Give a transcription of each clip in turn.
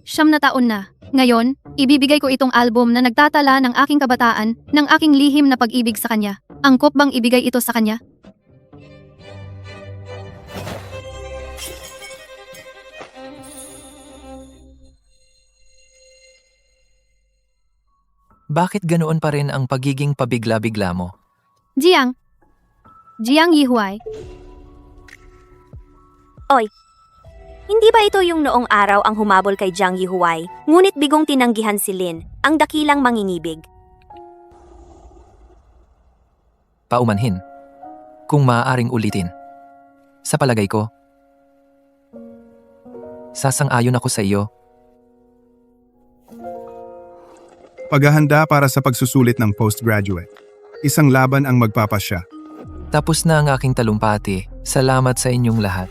9 na taon na. Ngayon, ibibigay ko itong album na nagtatala ng aking kabataan, ng aking lihim na pag-ibig sa kanya. Angkop bang ibigay ito sa kanya? Bakit ganoon pa rin ang pagiging pabigla-bigla mo? Jiang Yihuay. Oy, hindi ba ito yung noong araw ang humabol kay Jiang Yihuay, ngunit bigong tinanggihan si Lin, ang dakilang mangingibig? Paumanhin. Kung maaaring ulitin. Sa palagay ko, sasang-ayon ako sa iyo. Paghahanda para sa pagsusulit ng postgraduate. Isang laban ang magpapasya. Tapos na ang aking talumpati. Salamat sa inyong lahat.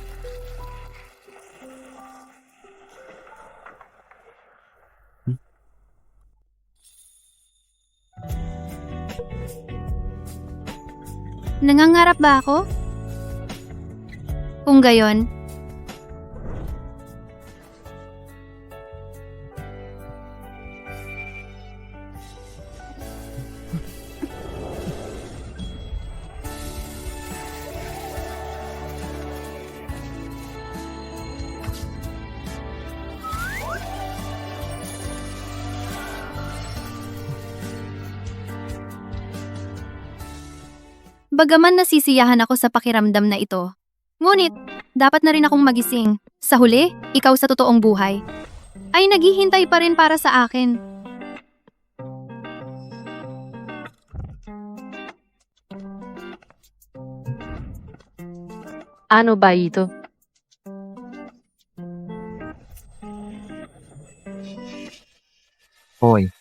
Nangangarap ba ako? Kung gayon, bagaman nasisiyahan ako sa pakiramdam na ito. Ngunit, dapat na rin akong magising. Sa huli, ikaw sa totoong buhay ay naghihintay pa rin para sa akin. Ano ba ito? Hoy.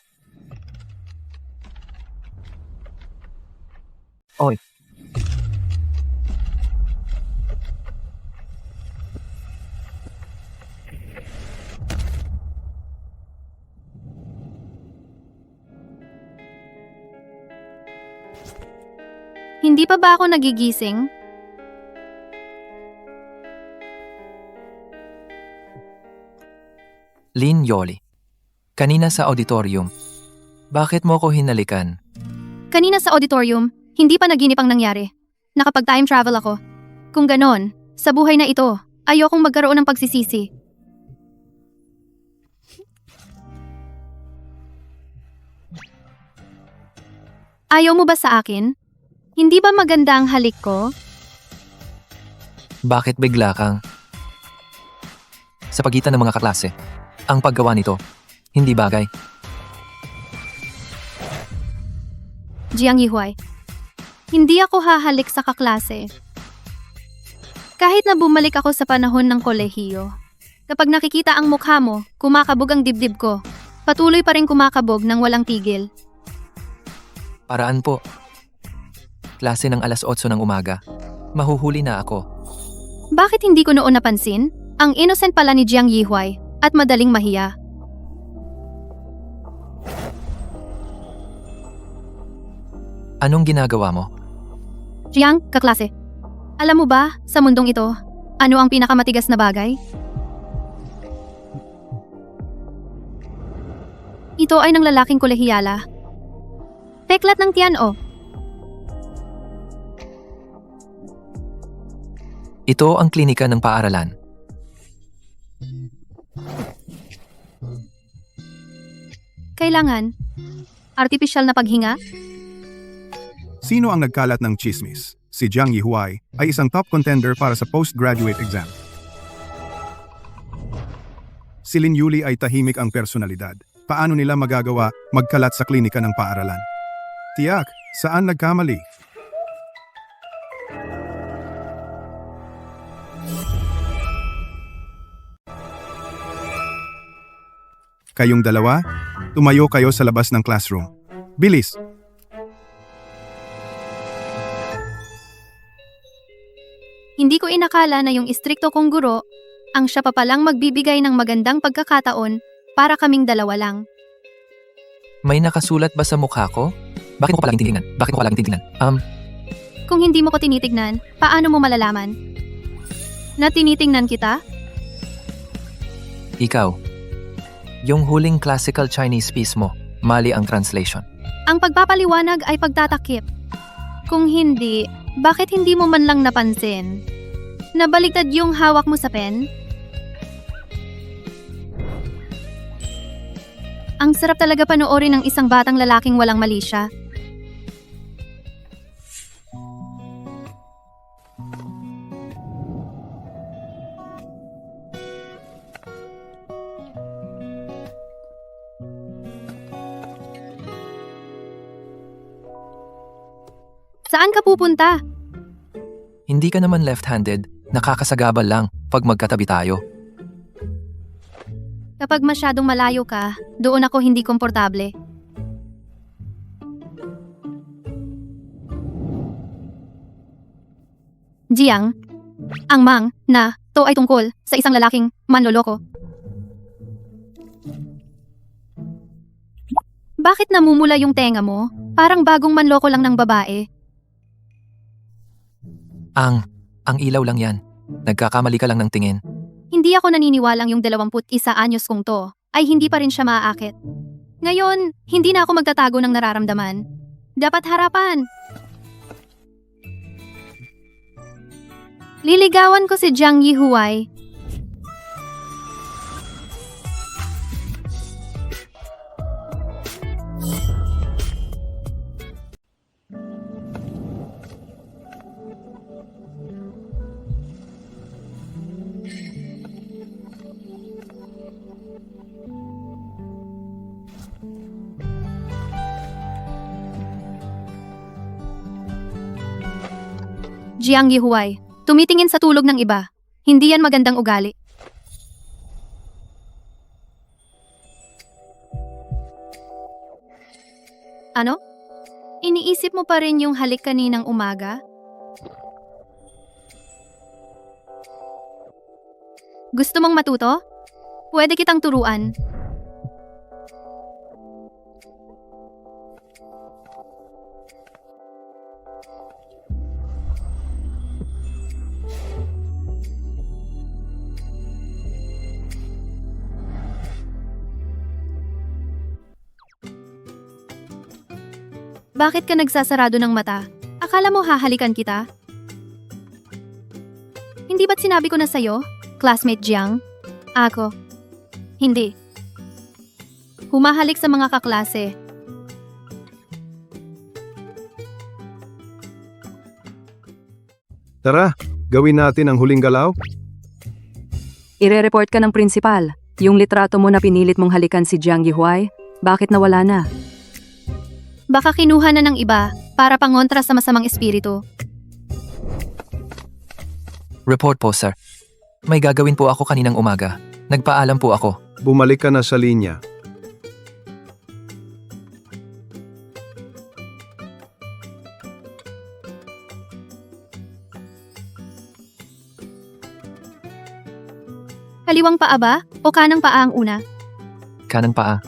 Oy. Hindi pa ba ako nagigising? Lin Yoli. Kanina sa auditorium. Bakit mo ko hinalikan? Kanina sa auditorium, hindi pa naginip ang nangyari. Nakapag-time travel ako. Kung ganon, sa buhay na ito, ayokong magkaroon ng pagsisisi. Ayaw mo ba sa akin? Hindi ba maganda ang halik ko? Bakit bigla kang? Sa pagitan ng mga kaklase, ang paggawa nito, hindi bagay. Jiang Yihuay, hindi ako hahalik sa kaklase. Kahit na bumalik ako sa panahon ng kolehiyo, kapag nakikita ang mukha mo, kumakabog ang dibdib ko. Patuloy pa rin kumakabog ng walang tigil. Paraan po. Klase ng 8:00 ng umaga. Mahuhuli na ako. Bakit hindi ko noon napansin? Ang innocent pala ni Jiang Yihuay at madaling mahiya. Anong ginagawa mo? Jiang, kaklase. Alam mo ba, sa mundong ito, ano ang pinakamatigas na bagay? Ito ay ng lalaking kolehiyala. Peklat ng tiyan o. Ito ang klinika ng paaralan. Kailangan. Artipisyal na paghinga? Sino ang nagkalat ng chismis? Si Jiang Yihuay ay isang top contender para sa postgraduate exam. Si Lin Yuli ay tahimik ang personalidad. Paano nila magagawa magkalat sa klinika ng paaralan? Tiyak, saan nagkamali? Kayong dalawa, tumayo kayo sa labas ng classroom. Bilis! Hindi ko inakala na yung istrikto kong guro, ang siya pa palang magbibigay ng magandang pagkakataon para kaming dalawa lang. May nakasulat ba sa mukha ko? Bakit mo ko palaging tinitingnan? Bakit mo ko palaging tinitingnan? Kung hindi mo ko tinitignan, paano mo malalaman? Na tinitingnan kita? Ikaw. Yung huling classical Chinese piece mo, mali ang translation. Ang pagpapaliwanag ay pagtatakip. Kung hindi, bakit hindi mo man lang napansin? Nabaliktad yung hawak mo sa pen? Ang sarap talaga panoorin ng isang batang lalaking walang mali siya. Saan ka pupunta? Hindi ka naman left-handed, nakakasagabal lang pag magkatabi tayo. Kapag masyadong malayo ka, doon ako hindi komportable. Jiang, ang mang na to ay tungkol sa isang lalaking manloloko. Bakit namumula yung tenga mo? Parang bagong manloko lang ng babae. Ang ilaw lang yan. Nagkakamali ka lang ng tingin. Hindi ako naniniwalang yung 21 anyos kong to ay hindi pa rin siya maaakit. Ngayon, hindi na ako magtatago ng nararamdaman. Dapat harapan. Liligawan ko si Jiang Yihuai. Jiang Yihuai, tumitingin sa tulog ng iba. Hindi yan magandang ugali. Ano? Iniisip mo pa rin yung halik kaninang umaga? Gusto mong matuto? Pwede kitang turuan. Bakit ka nagsasarado ng mata? Akala mo hahalikan kita? Hindi ba't sinabi ko na sa'yo, classmate Jiang? Ako. Hindi. Humahalik sa mga kaklase. Tara, gawin natin ang huling galaw. Ire-report ka ng prinsipal. Yung litrato mo na pinilit mong halikan si Jiang Yihuai, bakit nawala na? Baka kinuha na ng iba para pangontra sa masamang espiritu. Report po, sir. May gagawin po ako kaninang umaga. Nagpaalam po ako. Bumalik ka na sa linya. Kaliwang paa ba o kanang paa ang una? Kanang paa.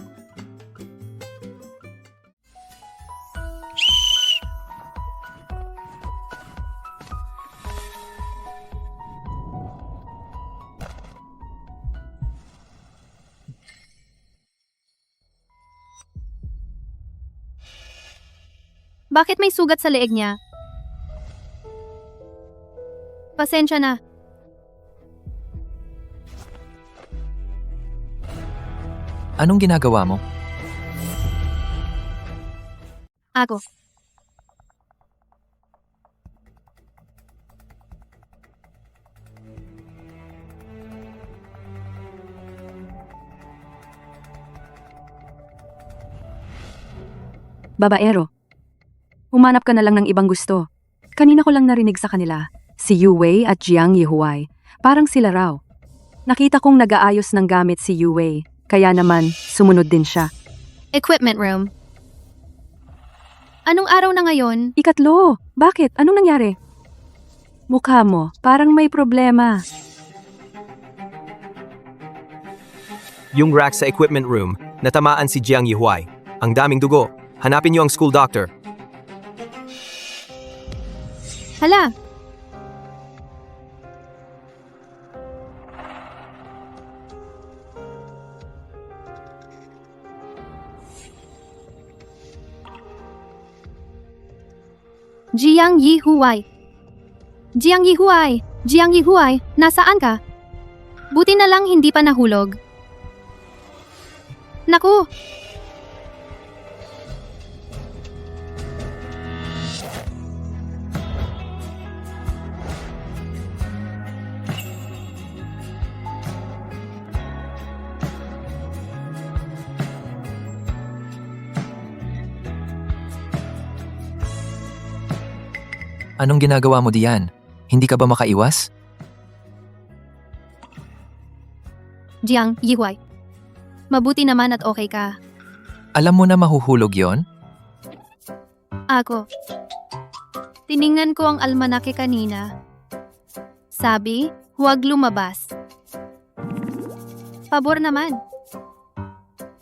Bakit may sugat sa leeg niya? Pasensya na. Anong ginagawa mo? Ako. Babaero. Humanap ka na lang ng ibang gusto. Kanina ko lang narinig sa kanila, si Yu Wei at Jiang Yihuai. Parang sila raw. Nakita kong nag-aayos ng gamit si Yu Wei, kaya naman sumunod din siya. Equipment room. Anong araw na ngayon? Ikatlo, bakit? Anong nangyari? Mukha mo, parang may problema. Yung rack sa equipment room, natamaan si Jiang Yihuai. Ang daming dugo. Hanapin niyo ang school doctor. Hala, Jiang Yihuai. Jiang Yihuai! Jiang Yihuai! Nasaan ka? Buti na lang hindi pa nahulog. Naku! Anong ginagawa mo diyan? Hindi ka ba makaiwas? Jiang Yihuai. Mabuti naman at okay ka. Alam mo na mahuhulog yon? Ako. Tiningnan ko ang almanake kanina. Sabi, huwag lumabas. Pabor naman.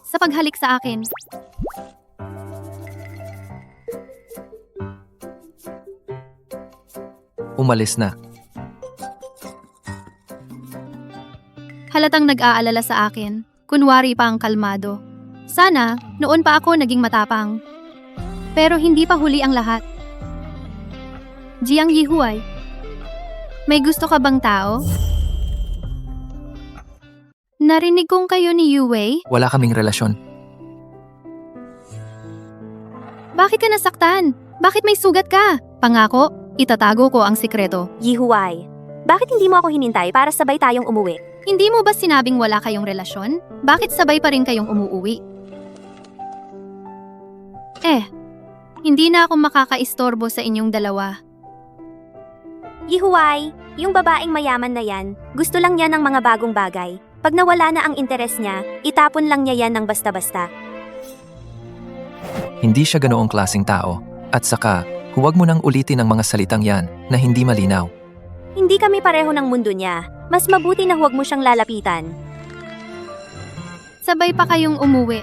Sa paghalik sa akin. Umalis na. Halatang nag-aalala sa akin. Kunwari pa ang kalmado. Sana, noon pa ako naging matapang. Pero hindi pa huli ang lahat. Jiang Yihuai, may gusto ka bang tao? Narinig kong kayo ni Yue. Wala kaming relasyon. Bakit ka nasaktan? Bakit may sugat ka? Pangako, itatago ko ang sikreto. Yihuai, bakit hindi mo ako hinintay para sabay tayong umuwi? Hindi mo ba sinabing wala kayong relasyon? Bakit sabay pa rin kayong umuuwi? Hindi na ako makakaistorbo sa inyong dalawa. Yihuai, yung babaeng mayaman na yan, gusto lang niya ng mga bagong bagay. Pag nawala na ang interes niya, itapon lang niya yan ng basta-basta. Hindi siya ganoong klaseng tao. At saka, huwag mo nang ulitin ang mga salitang yan na hindi malinaw. Hindi kami pareho ng mundo niya. Mas mabuti na huwag mo siyang lalapitan. Sabay pa kayong umuwi.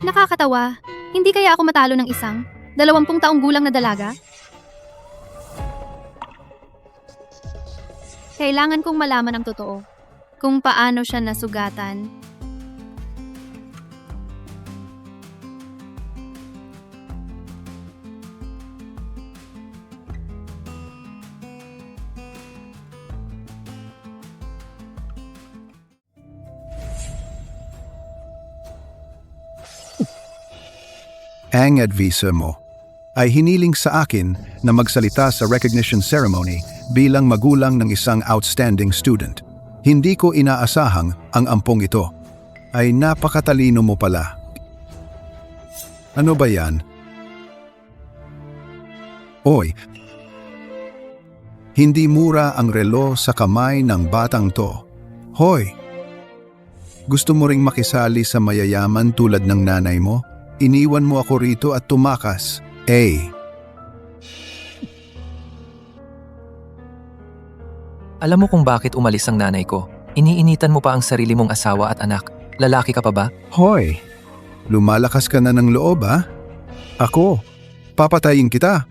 Nakakatawa. Hindi kaya ako matalo ng isang 20 taong gulang na dalaga? Kailangan kong malaman ang totoo. Kung paano siya nasugatan. Ang advisa mo ay hiniling sa akin na magsalita sa recognition ceremony bilang magulang ng isang outstanding student. Hindi ko inaasahang ang ampong ito. Ay napakatalino mo pala. Ano ba yan? Oy, hindi mura ang relo sa kamay ng batang to. Hoy, gusto mo ring makisali sa mayayaman tulad ng nanay mo? Iniwan mo ako rito at tumakas. Alam mo kung bakit umalis ang nanay ko? Iniinitan mo pa ang sarili mong asawa at anak. Lalaki ka pa ba? Hoy, lumalakas ka na ng loob ha? Ako, papatayin kita.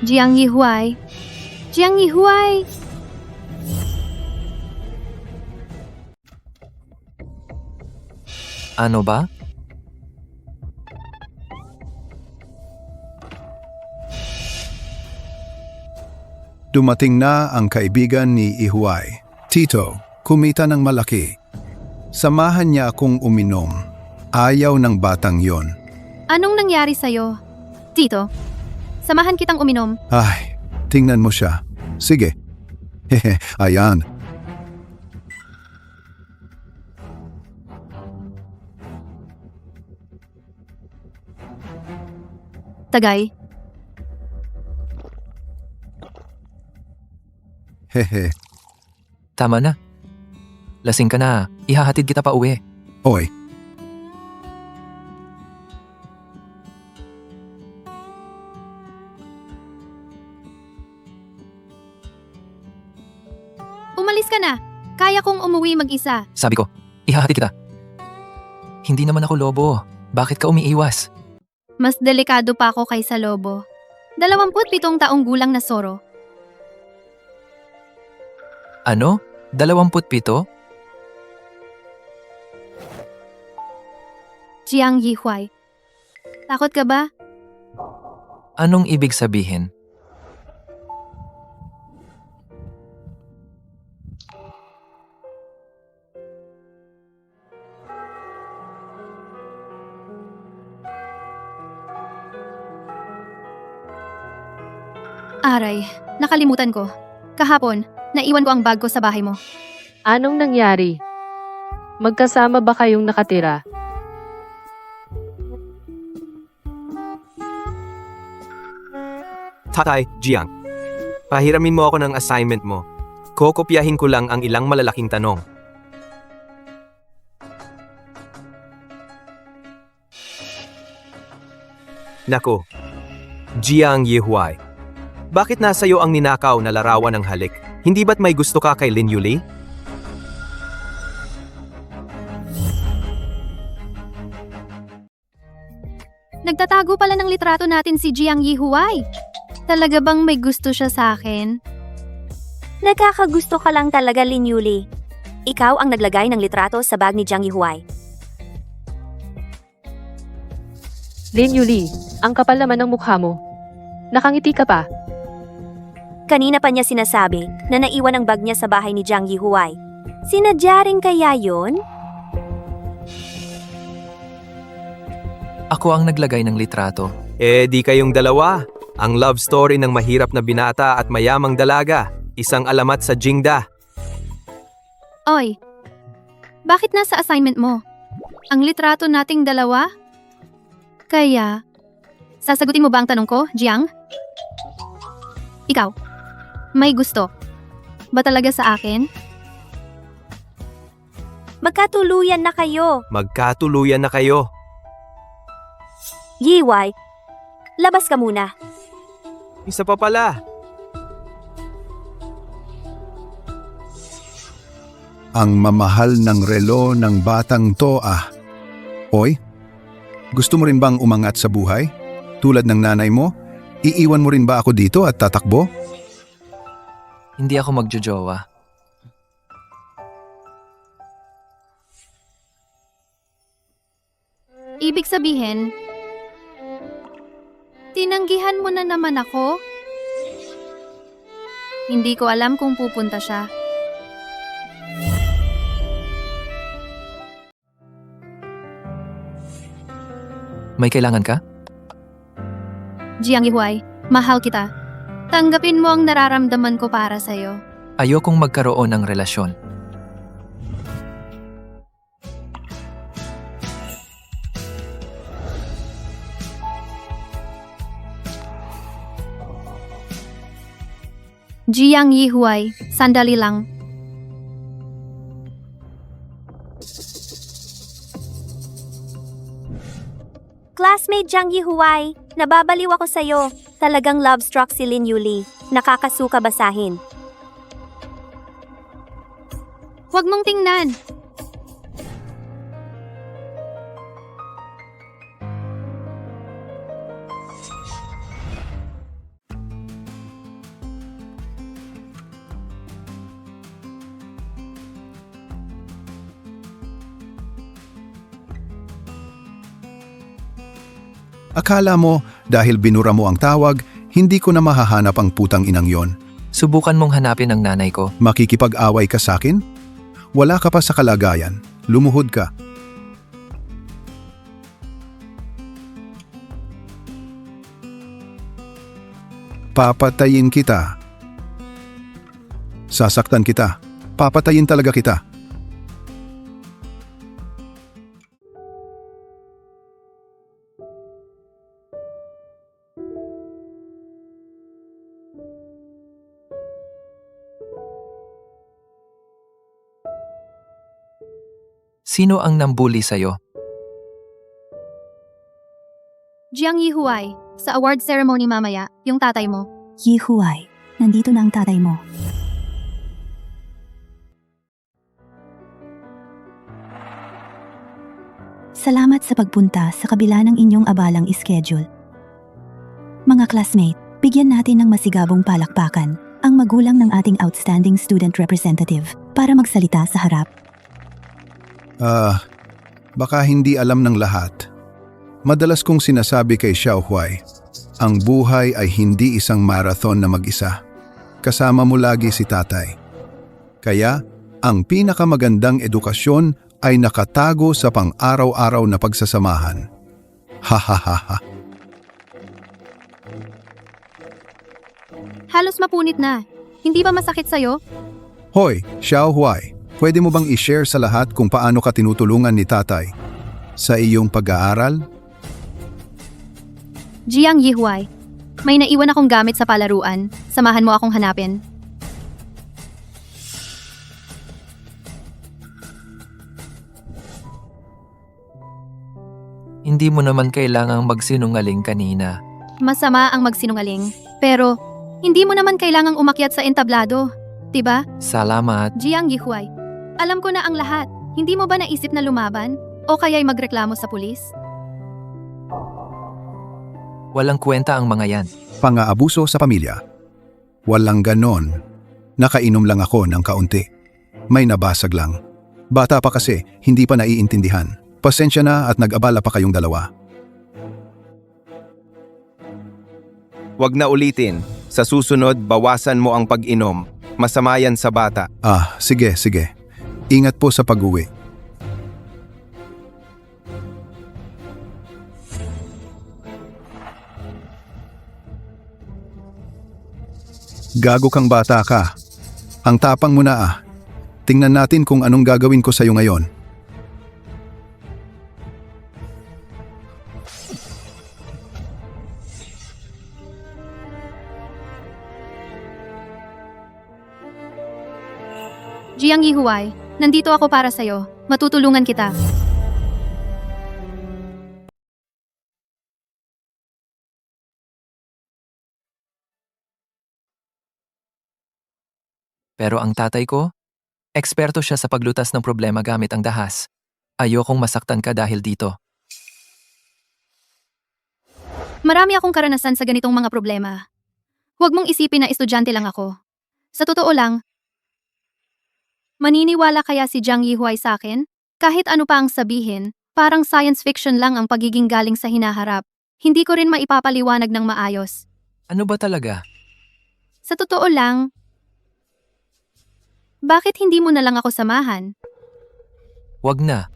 Jiang Yihuai. Jiang Yihuai! Ano ba? Dumating na ang kaibigan ni Yihuai. Tito, kumita ng malaki. Samahan niya akong uminom. Ayaw ng batang yon. Anong nangyari sa'yo? Tito, samahan kitang uminom. Ay, tingnan mo siya. Sige. Hehe, ayan. Tagay, Hehe. Tama na. Lasing ka na. Ihahatid kita pa uwi. Oy, umalis ka na. Kaya kong umuwi mag-isa. Sabi ko, ihahatid kita. Hindi naman ako lobo. Bakit ka umiiwas? Mas delikado pa ako kaysa lobo. 27 taong gulang na Soro. Ano? 27? Jiang Yihuai. Takot ka ba? Anong ibig sabihin? Aray, nakalimutan ko. Kahapon, naiwan ko ang bag ko sa bahay mo. Anong nangyari? Magkasama ba kayong nakatira? Tatay, Jiang. Pahiramin mo ako ng assignment mo. Kokopyahin ko lang ang ilang malalaking tanong. Nako, Jiang Yihuai. Bakit nasa iyo ang ninakaw na larawan ng halik? Hindi ba't may gusto ka kay Lin Yuli? Nagtatago pala ng litrato natin si Jiang Yihuai. Talaga bang may gusto siya sa akin? Nagkakagusto ka lang talaga, Lin Yuli. Ikaw ang naglagay ng litrato sa bag ni Jiang Yihuai. Lin Yuli, ang kapal naman ng mukha mo. Nakangiti ka pa. Kanina pa niya sinasabi na naiwan ang bag niya sa bahay ni Jiang Yihuai. Sinadya rin kaya yun? Ako ang naglagay ng litrato. Di kayong dalawa. Ang love story ng mahirap na binata at mayamang dalaga. Isang alamat sa Jingda. Oy, bakit nasa assignment mo? Ang litrato nating dalawa? Kaya, sasagutin mo ba ang tanong ko, Jiang? Ikaw, may gusto ba talaga sa akin? Magkatuluyan na kayo. Magkatuluyan na kayo. Yihuai, labas ka muna. Isa pa pala. Ang mamahal ng relo ng batang to Oy, gusto mo rin bang umangat sa buhay? Tulad ng nanay mo? Iiwan mo rin ba ako dito at tatakbo? Hindi ako magjojowa. Ibig sabihin, tinanggihan mo na naman ako? Hindi ko alam kung pupunta siya. May kailangan ka? Jiang Yihuai, mahal kita. Tanggapin mo ang nararamdaman ko para sa'yo. Ayokong magkaroon ng relasyon. Jiang Yihuai, sandali lang. Classmate Jiang Yihuai, nababaliw ako sa'yo. Talagang love-struck si Lin Yuli. Nakakasuka basahin. Huwag mong tingnan. Akala mo, dahil binura mo ang tawag, hindi ko na mahahanap ang putang inang yon. Subukan mong hanapin ang nanay ko. Makikipag-away ka sa akin? Wala ka pa sa kalagayan. Lumuhod ka. Papatayin kita. Sasaktan kita. Papatayin talaga kita. Sino ang nambuli sa'yo? Jiang Yihuai, sa award ceremony mamaya, yung tatay mo. Yihuai, nandito na ang tatay mo. Salamat sa pagpunta sa kabila ng inyong abalang schedule. Mga classmate, bigyan natin ng masigabong palakpakan ang magulang ng ating outstanding student representative para magsalita sa harap. Baka hindi alam ng lahat. Madalas kong sinasabi kay Xiaohuai, Ang buhay ay hindi isang marathon na mag-isa. Kasama mo lagi si tatay. Kaya, ang pinakamagandang edukasyon ay nakatago sa pang-araw-araw na pagsasamahan. Ha ha ha ha. Halos mapunit na. Hindi ba masakit sa'yo? Hoy, Xiao Huai, pwede mo bang i-share sa lahat kung paano ka tinutulungan ni tatay sa iyong pag-aaral? Jiang Yihuai, may naiwan akong gamit sa palaruan. Samahan mo akong hanapin. Hindi mo naman kailangang magsinungaling kanina. Masama ang magsinungaling. Pero, hindi mo naman kailangang umakyat sa entablado. Diba? Salamat. Jiang Yihuai, alam ko na ang lahat. Hindi mo ba naisip na lumaban? O kaya'y magreklamo sa pulis? Walang kwenta ang mga yan. Pang-aabuso sa pamilya. Walang ganon. Nakainom lang ako ng kaunti. May nabasag lang. Bata pa kasi, hindi pa naiintindihan. Pasensya na at nag-abala pa kayong dalawa. Wag na ulitin. Sa susunod, bawasan mo ang pag-inom. Masama yan sa bata. Sige. Ingat po sa pag-uwi. Gago kang bata ka. Ang tapang mo na. Tingnan natin kung anong gagawin ko sa'yo ngayon. Jiang Yihuai, nandito ako para sa'yo. Matutulungan kita. Pero ang tatay ko, eksperto siya sa paglutas ng problema gamit ang dahas. Ayokong masaktan ka dahil dito. Marami akong karanasan sa ganitong mga problema. Huwag mong isipin na estudyante lang ako. Sa totoo lang, maniniwala kaya si Jiang Yihuai sa akin? Kahit ano pa ang sabihin, parang science fiction lang ang pagiging galing sa hinaharap. Hindi ko rin maipapaliwanag ng maayos. Ano ba talaga? Sa totoo lang, bakit hindi mo na lang ako samahan? Wag na.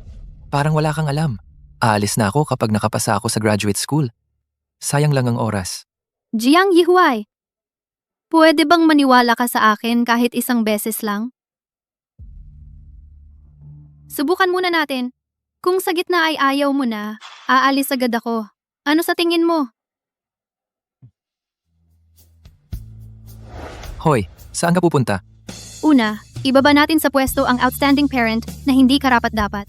Parang wala kang alam. Aalis na ako kapag nakapasa ako sa graduate school. Sayang lang ang oras. Jiang Yihuai, pwede bang maniwala ka sa akin kahit isang beses lang? Subukan muna natin. Kung sa gitna ay ayaw mo na, aalis agad ako. Ano sa tingin mo? Hoy, saan ka pupunta? Una, ibaba natin sa pwesto ang outstanding parent na hindi karapat-dapat.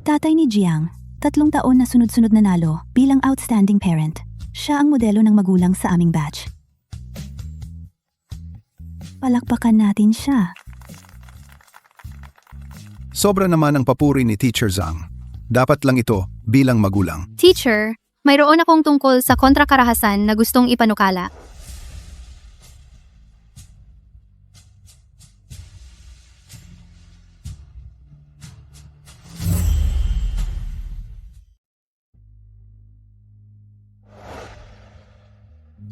Tatay ni Jiang, 3 taon na sunod-sunod nanalo bilang outstanding parent. Siya ang modelo ng magulang sa aming batch. Palakpakan natin siya. Sobra naman ang papuri ni Teacher Zhang. Dapat lang ito bilang magulang. Teacher, mayroon akong tungkol sa kontrakarahasan na gustong ipanukala.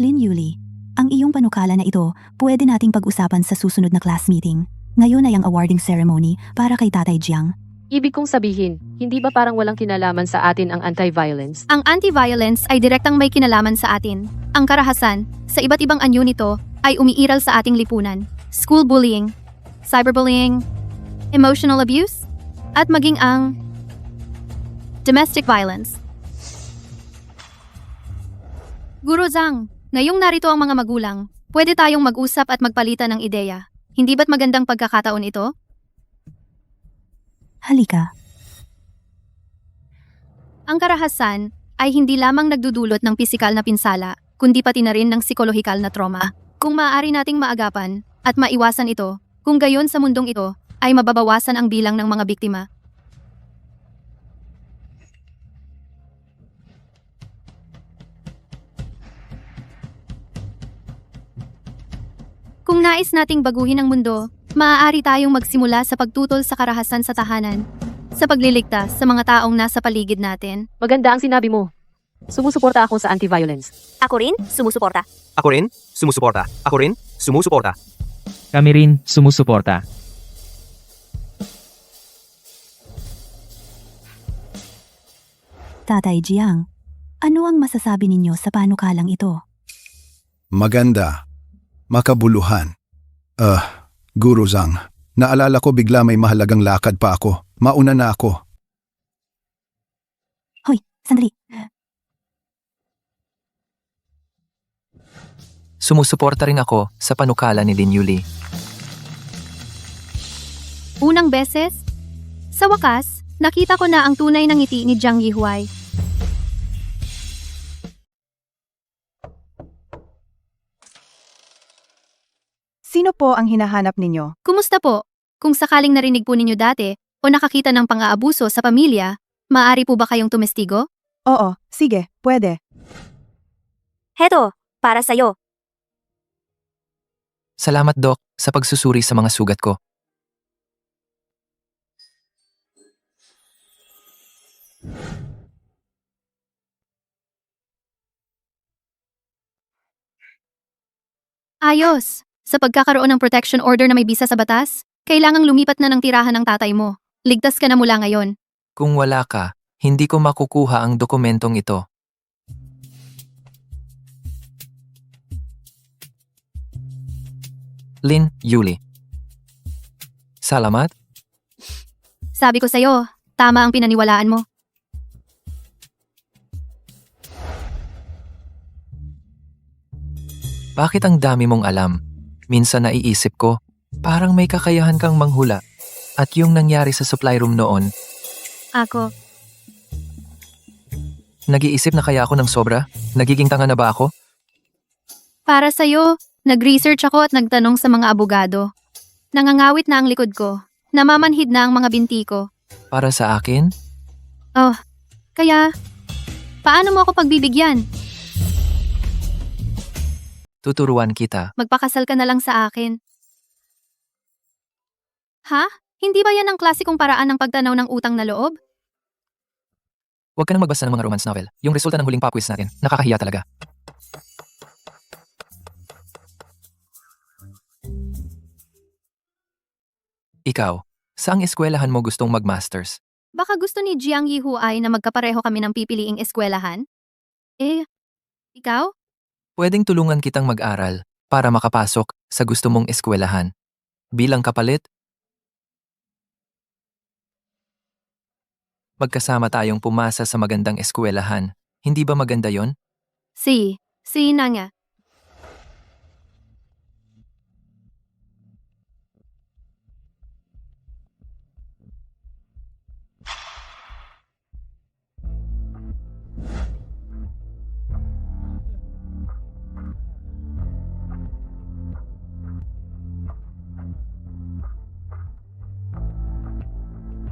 Lin Yuli, ang iyong panukala na ito pwede nating pag-usapan sa susunod na class meeting. Ngayon ay ang awarding ceremony para kay Tatay Jiang. Ibig kong sabihin, hindi ba parang walang kinalaman sa atin ang anti-violence? Ang anti-violence ay direktang may kinalaman sa atin. Ang karahasan, sa iba't ibang anyo nito, ay umiiral sa ating lipunan. School bullying, cyberbullying, emotional abuse, at maging ang domestic violence. Guro Zhang, ngayong narito ang mga magulang, pwede tayong mag-usap at magpalitan ng ideya. Hindi ba't magandang pagkakataon ito? Halika. Ang karahasan ay hindi lamang nagdudulot ng pisikal na pinsala, kundi pati na rin ng psikolohikal na trauma. Kung maaari nating maagapan at maiwasan ito, kung gayon sa mundong ito, ay mababawasan ang bilang ng mga biktima. Kung nais nating baguhin ang mundo, maaari tayong magsimula sa pagtutol sa karahasan sa tahanan, sa pagliligtas sa mga taong nasa paligid natin. Maganda ang sinabi mo. Sumusuporta ako sa anti-violence. Ako rin, sumusuporta. Ako rin, sumusuporta. Ako rin, sumusuporta. Kami rin sumusuporta. Tatay Jiang, ano ang masasabi ninyo sa panukalang ito? Maganda. Makabuluhan. Guru Zhang, naalala ko bigla may mahalagang lakad pa ako. Mauna na ako. Hoy, sandali. Sumusuporta rin ako sa panukala ni Lin Yuli. Unang beses, sa wakas, nakita ko na ang tunay ng ngiti ni Jiang Yihuai. Sino po ang hinahanap ninyo? Kumusta po? Kung sakaling narinig po ninyo dati o nakakita ng pang-aabuso sa pamilya, maaari po ba kayong tumestigo? Oo, sige, pwede. Heto, para sa'yo. Salamat, Doc, sa pagsusuri sa mga sugat ko. Ayos! Sa pagkakaroon ng protection order na may bisa sa batas, kailangang lumipat na ng tirahan ng tatay mo. Ligtas ka na mula ngayon. Kung wala ka, hindi ko makukuha ang dokumentong ito. Lin Yuli. Salamat. Sabi ko sa'yo, tama ang pinaniwalaan mo. Bakit ang dami mong alam? Minsan naiisip ko, parang may kakayahan kang manghula. At yung nangyari sa supply room noon, Ako, nag-iisip na kaya ako ng sobra? Nagiging tanga na ba ako? para sa'yo, nag-research ako at nagtanong sa mga abogado. Nangangawit na ang likod ko. Namamanhid na ang mga binti ko. Para sa akin? Oh, kaya, paano mo ako pagbibigyan? Tuturuan kita. Magpakasal ka na lang sa akin. Ha? Hindi ba yan ang klasikong paraan ng pagtanaw ng utang na loob? Huwag ka nang magbasa ng mga romance novel. Yung resulta ng huling pop quiz natin, nakakahiya talaga. Ikaw, saang eskwelahan mo gustong mag-masters? Baka gusto ni Jiang Yihuai na magkapareho kami ng pipiliing eskwelahan? Ikaw? Pwedeng tulungan kitang mag-aral para makapasok sa gusto mong eskwelahan. Bilang kapalit, magkasama tayong pumasa sa magandang eskwelahan. Hindi ba maganda yon? Si na nga.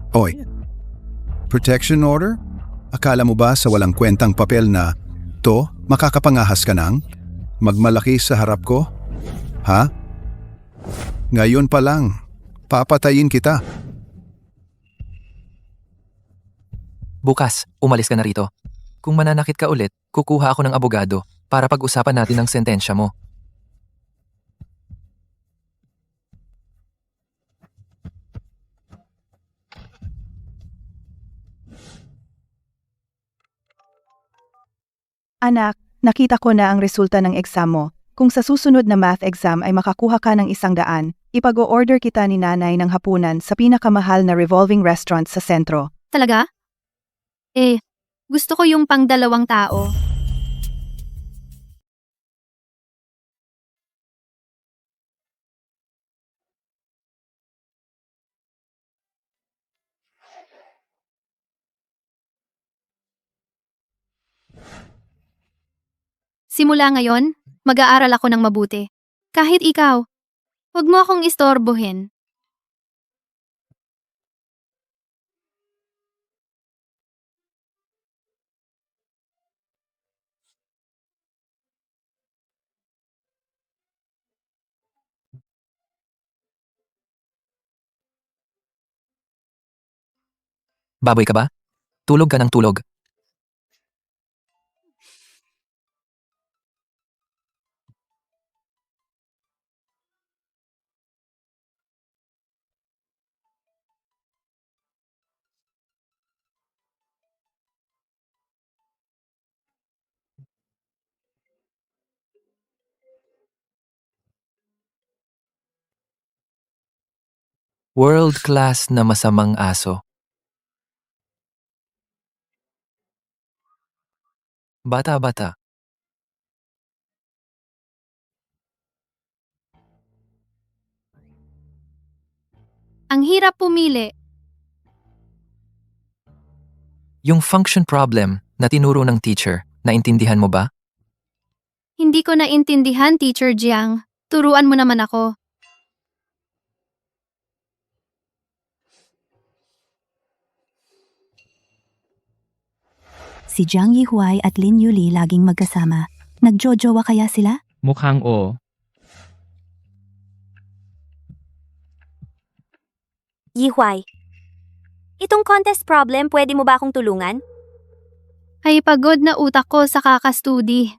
Oy, protection order? Akala mo ba sa walang kwentang papel na to, makakapangahas ka nang magmalaki sa harap ko? Ha? Ngayon pa lang, papatayin kita. Bukas, umalis ka na rito. Kung mananakit ka ulit, kukuha ako ng abogado para pag-usapan natin ang sentensya mo. Anak, nakita ko na ang resulta ng exam mo. Kung sa susunod na math exam ay makakuha ka ng 100, ipag-o-order kita ni nanay ng hapunan sa pinakamahal na revolving restaurant sa sentro. Talaga? Gusto ko yung pang-2 tao. Simula ngayon, mag-aaral ako ng mabuti. Kahit ikaw, huwag mo akong istorbohin. Baboy ka ba? Tulog ka ng tulog. World class na masamang aso. Bata-bata. Ang hirap pumili. Yung function problem na tinuro ng teacher, naintindihan mo ba? Hindi ko naintindihan, Teacher Jiang. Turuan mo naman ako. Si Jiang Yihuai at Lin Yuli laging magkasama. Nagjojowa kaya sila? Mukhang oo. Yihuay. Itong contest problem, pwede mo ba akong tulungan? Ay pagod na utak ko sa kakastudi.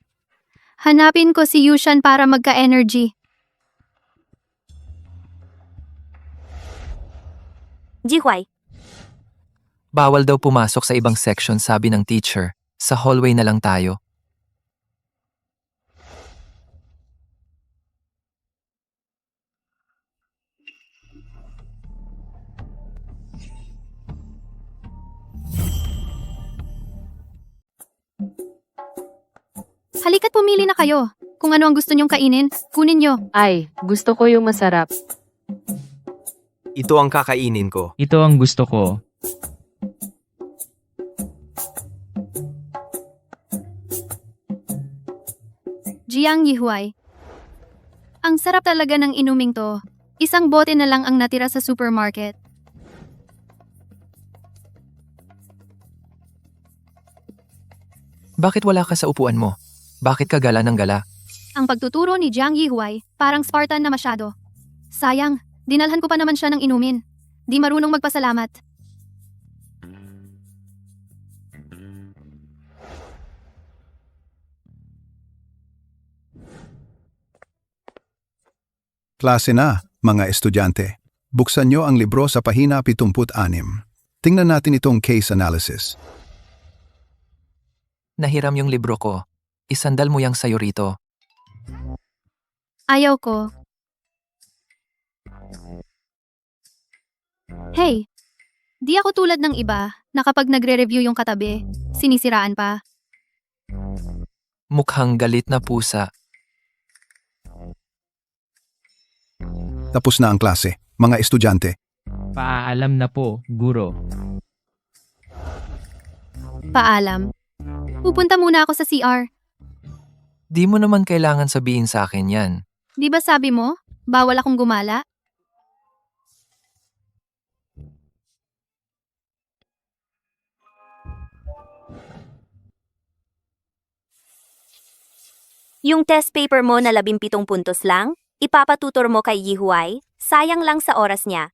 Hanapin ko si Yushan para magka-energy. Jihuay, Bawal daw pumasok sa ibang section, sabi ng teacher. Sa hallway na lang tayo. Halika't pumili na kayo. Kung ano ang gusto nyong kainin, kunin nyo. Ay, gusto ko yung masarap. Ito ang kakainin ko. Ito ang gusto ko. Jiang Yihuai. Ang sarap talaga ng inuming to. Isang bote na lang ang natira sa supermarket. Bakit wala ka sa upuan mo? Bakit ka gala ng gala? Ang pagtuturo ni Jiang Yihuai, parang Spartan na masyado. Sayang, dinalhan ko pa naman siya ng inumin. Di marunong magpasalamat. Klase na, mga estudyante. Buksan nyo ang libro sa pahina 76. Tingnan natin itong case analysis. Nahiram yung libro ko. Isandal mo yang sayo rito. Ayaw ko. Hey, di ako tulad ng iba na kapag nagre-review yung katabi, sinisiraan pa. Mukhang galit na pusa. Tapos na ang klase, mga estudyante. Paalam na po, guro. Paalam. Pupunta muna ako sa CR. Di mo naman kailangan sabihin sa akin yan. Di ba sabi mo, bawal akong gumala? yung test paper mo na 17 puntos lang, ipapatutor mo kay Yihuai, sayang lang sa oras niya.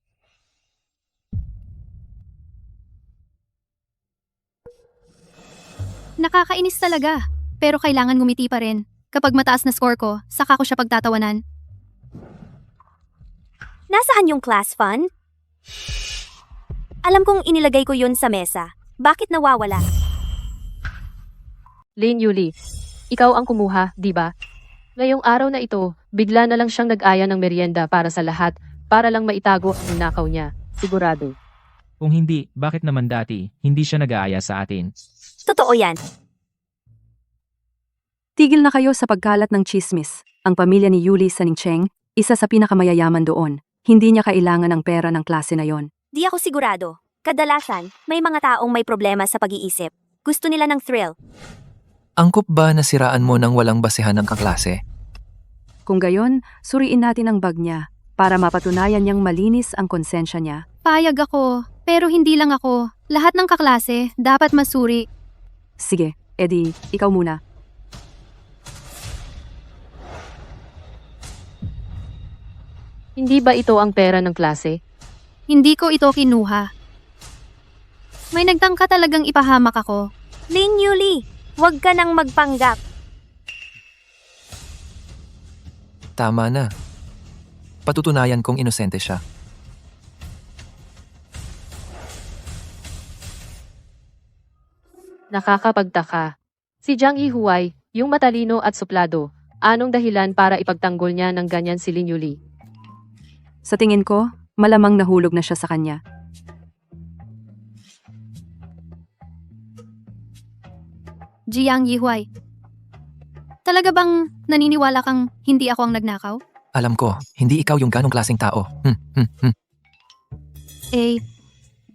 Nakakainis talaga. Pero kailangan ngumiti pa rin. Kapag mataas na score ko, saka ko siya pagtatawanan. Nasaan yung class fund? Alam kong inilagay ko yun sa mesa. Bakit nawawala? Lin Yuli, ikaw ang kumuha, di ba? Ngayong araw na ito, bigla na lang siyang nag-aya ng merienda para sa lahat, para lang maitago ang nakaw niya. Sigurado. Kung hindi, bakit naman dati, hindi siya nag-aaya sa atin? Totoo yan. Tigil na kayo sa pagkalat ng chismis. Ang pamilya ni Yuli sa Ningcheng, isa sa pinakamayayaman doon. Hindi niya kailangan ng pera ng klase na yon. Di ako sigurado. Kadalasan, may mga taong may problema sa pag-iisip. Gusto nila ng thrill. Angkop ba na siraan mo ng walang basehan ng kaklase? Kung gayon, suriin natin ang bag niya para mapatunayan niyang malinis ang konsensya niya. Payag ako, pero hindi lang ako. Lahat ng kaklase dapat masuri. Sige, Eddie, ikaw muna. Hindi ba ito ang pera ng klase? Hindi ko ito kinuha. May nagtangka talagang ipahamak ako. Lin Yuli, huwag ka nang magpanggap. Tama na. Patutunayan kong inosente siya. Nakakapagtaka. Si Jiang Yihuai, yung matalino at suplado, anong dahilan para ipagtanggol niya ng ganyan si Lin Yuli? Sa tingin ko, Malamang nahulog na siya sa kanya. Jiang Yihuay. Talaga bang naniniwala kang hindi ako ang nagnakaw? Alam ko, hindi ikaw yung ganong klaseng tao. Eh,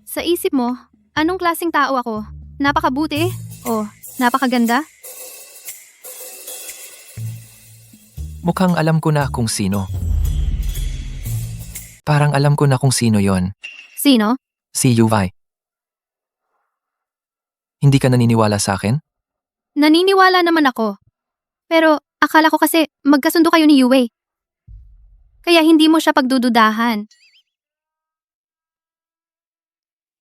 sa isip mo, anong klaseng tao ako? Napakabuti? O napakaganda? Mukhang alam ko na kung sino. Parang alam ko na kung sino yon. Sino? Si Yuvai. Hindi ka naniniwala sa akin? Naniniwala naman ako. Pero akala ko kasi magkasundo kayo ni Yue. Kaya hindi mo siya pagdududahan.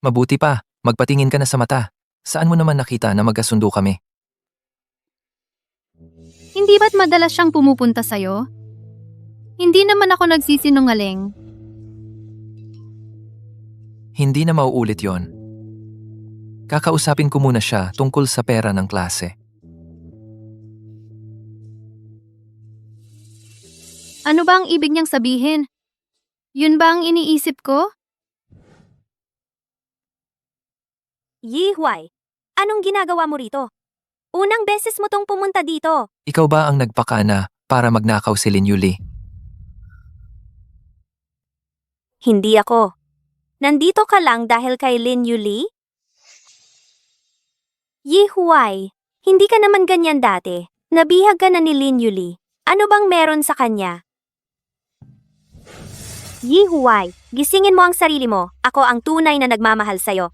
Mabuti pa, magpatingin ka na sa mata. Saan mo naman nakita na magkasundo kami? Hindi ba't madalas siyang pumupunta sa'yo? Hindi naman ako nagsisinungaling. Hindi na mauulit yon. Kakausapin ko muna siya tungkol sa pera ng klase. Ano ba ang ibig niyang sabihin? Yun ba ang iniisip ko? Yihuay, anong ginagawa mo rito? Unang beses mo tong pumunta dito. Ikaw ba ang nagpakana para magnakaw si Lin Yuli? Hindi ako. Nandito ka lang dahil kay Lin Yuli? Yihuay, hindi ka naman ganyan dati. Nabihag ka na ni Lin Yuli. Ano bang meron sa kanya? Yihuay, gisingin mo ang sarili mo. Ako ang tunay na nagmamahal sa'yo.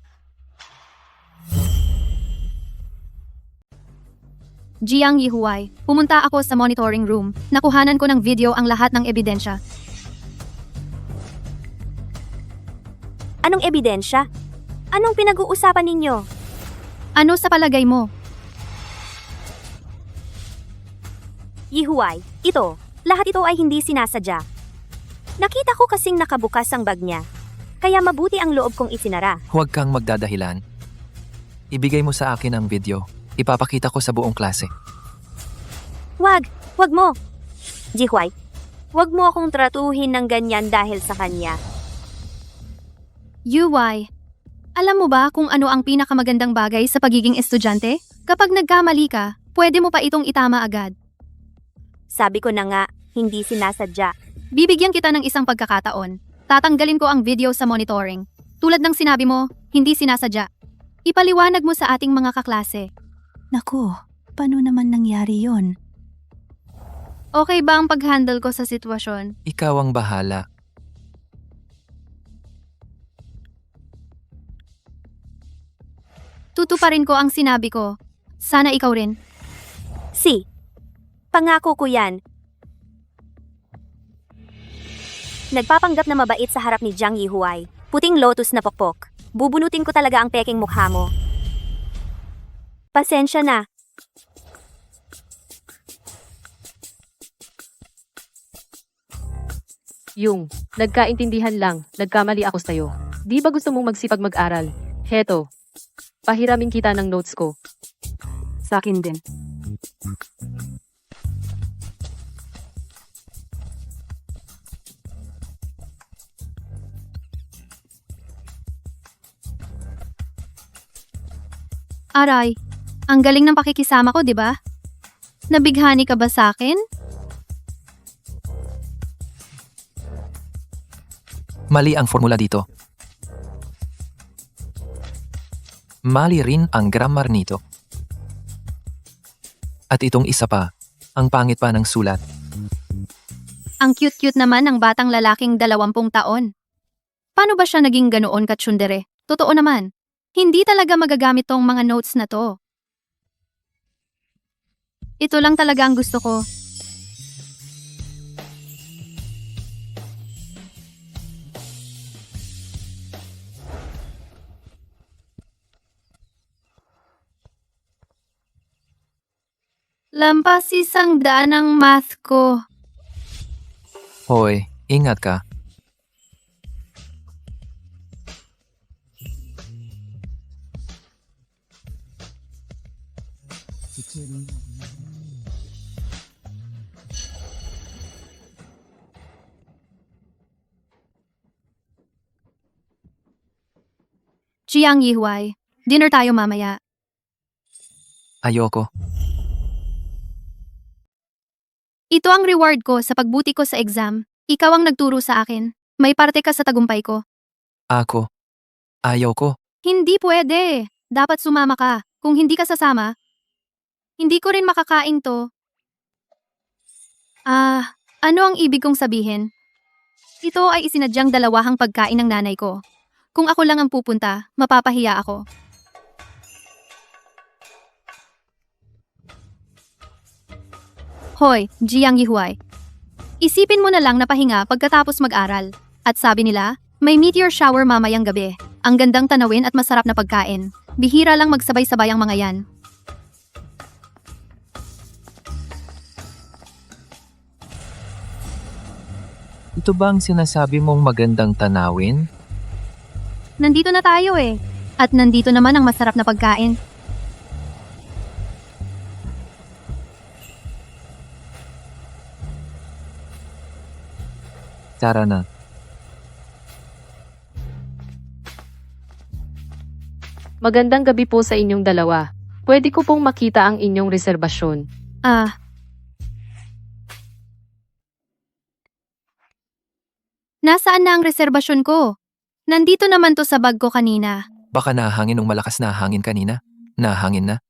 Jiang Yihuay, pumunta ako sa monitoring room. Nakuhanan ko ng video ang lahat ng ebidensya. Anong ebidensya? Anong pinag-uusapan ninyo? Ano sa palagay mo? Yihuay, lahat ito ay hindi sinasadya. Nakita ko kasing nakabukas ang bag niya. Kaya mabuti ang loob kong isinara. Huwag kang magdadahilan. Ibigay mo sa akin ang video. Ipapakita ko sa buong klase. Wag mo. Jihuay, wag mo akong tratuhin ng ganyan dahil sa kanya. Yuwai, alam mo ba kung ano ang pinakamagandang bagay sa pagiging estudyante? Kapag nagkamali ka, pwede mo pa itong itama agad. Sabi ko na nga, hindi sinasadya. Bibigyan kita ng isang pagkakataon. Tatanggalin ko ang video sa monitoring. Tulad ng sinabi mo, hindi sinasadya. Ipaliwanag mo sa ating mga kaklase. Naku, paano naman nangyari yon? Okay ba ang pag-handle ko sa sitwasyon? Ikaw ang bahala. Tutuparin ko ang sinabi ko. Sana ikaw rin. Pangako ko yan. Nagpapanggap na mabait sa harap ni Jiang Yihuay. Puting lotus na pokpok. Bubunutin ko talaga ang peking mukha mo. Pasensya na. Yung, nagkaintindihan lang, nagkamali ako sa'yo. Di ba gusto mong magsipag mag-aral? Heto, pahiramin kita ng notes ko. Sa akin din. Aray, ang galing ng pakikisama ko, di ba? Nabighani ka ba sa akin? Mali ang formula dito. Mali rin ang grammar nito. At itong isa pa, ang pangit pa ng sulat. Ang cute-cute naman ng batang lalaking 20 taon. Paano ba siya naging ganoon katsundere? Totoo naman. Hindi talaga magagamit tong mga notes na to. Ito lang talaga ang gusto ko. Lampas 100 ang math ko. Hoy, ingat ka. Jiang Yihuai, dinner tayo mamaya. Ayoko. Ito ang reward ko sa pagbuti ko sa exam. Ikaw ang nagturo sa akin. May parte ka sa tagumpay ko. Ako. Ayaw ko. Hindi pwede. Dapat sumama ka. Kung hindi ka sasama, hindi ko rin makakain to. Ano ang ibig kong sabihin? Ito ay isinadyang dalawahang pagkain ng nanay ko. Kung ako lang ang pupunta, mapapahiya ako. Hoy, Jiang Yihuai. Isipin mo na lang na pahinga pagkatapos mag-aral. At sabi nila, may meteor shower mamayang gabi. Ang gandang tanawin at masarap na pagkain. Bihira lang magsabay-sabay ang mga yan. Ito ba ang sinasabi mong magandang tanawin? Nandito na tayo eh. At nandito naman ang masarap na pagkain. Tara na. Magandang gabi po sa inyong dalawa. Pwede ko pong makita ang inyong reserbasyon. Nasaan na ang reserbasyon ko? Nandito naman to sa bag ko kanina. Baka nahangin ng malakas na hangin kanina. Nahangin na.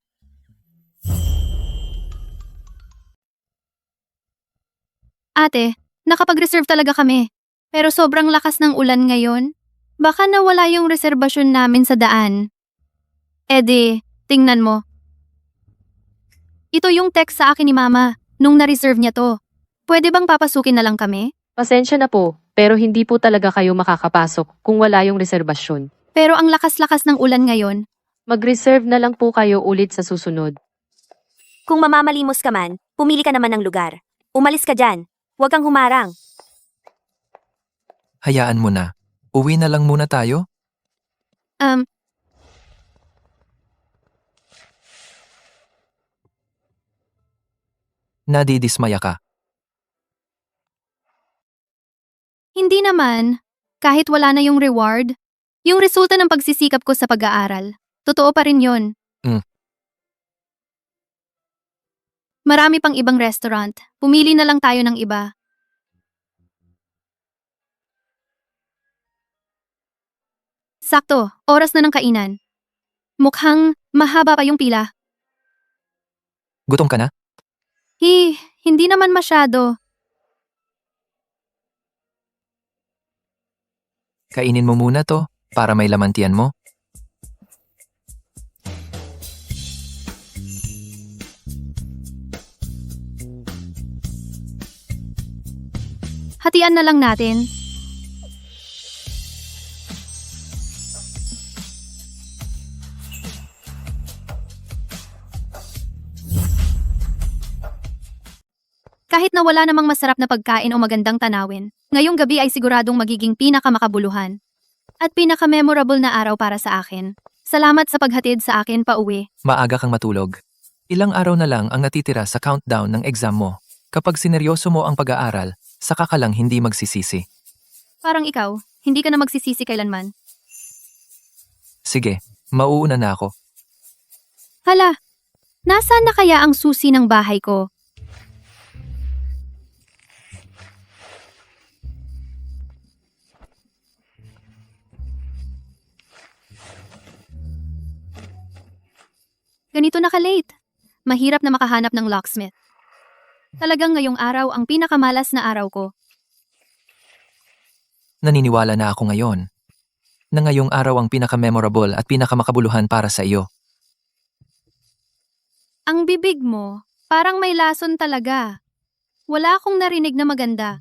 Ate, nakapag-reserve talaga kami. Pero sobrang lakas ng ulan ngayon. Baka nawala yung reserbasyon namin sa daan. Tingnan mo. Ito yung text sa akin ni Mama nung na-reserve niya to. Pwede bang papasukin na lang kami? Pasensya na po, pero hindi po talaga kayo makakapasok kung wala yung reserbasyon. Pero ang lakas-lakas ng ulan ngayon. Mag-reserve na lang po kayo ulit sa susunod. Kung mamamalimos ka man, pumili ka naman ng lugar. Umalis ka dyan. Huwag kang humarang. Hayaan mo na. Uwi na lang muna tayo. Nadidismaya ka. Hindi naman. Kahit wala na yung reward, yung resulta ng pagsisikap ko sa pag-aaral, totoo pa rin yun. Marami pang ibang restaurant. Pumili na lang tayo ng iba. Sakto, oras na ng kainan. Mukhang mahaba pa yung pila. Gutom ka na? Hindi naman masyado. Kainin mo muna to para may lamantian mo. Hatian na lang natin. Kahit na wala namang masarap na pagkain o magandang tanawin, ngayong gabi ay siguradong magiging pinakamakabuluhan at pinaka-memorable na araw para sa akin. Salamat sa paghatid sa akin pauwi. Maaga kang matulog. Ilang araw na lang ang natitira sa countdown ng exam mo. Kapag sineryoso mo ang pag-aaral, saka ka lang hindi magsisisi. Parang ikaw, hindi ka na magsisisi kailanman. Sige, mauuna na ako. Hala, nasaan na kaya ang susi ng bahay ko? Ganito na ka-late. Mahirap na makahanap ng locksmith. Talagang ngayong araw ang pinakamalas na araw ko. Naniniwala na ako ngayon na ngayong araw ang pinaka-memorable at pinakamakabuluhan para sa iyo. Ang bibig mo, parang may lason talaga. Wala akong narinig na maganda.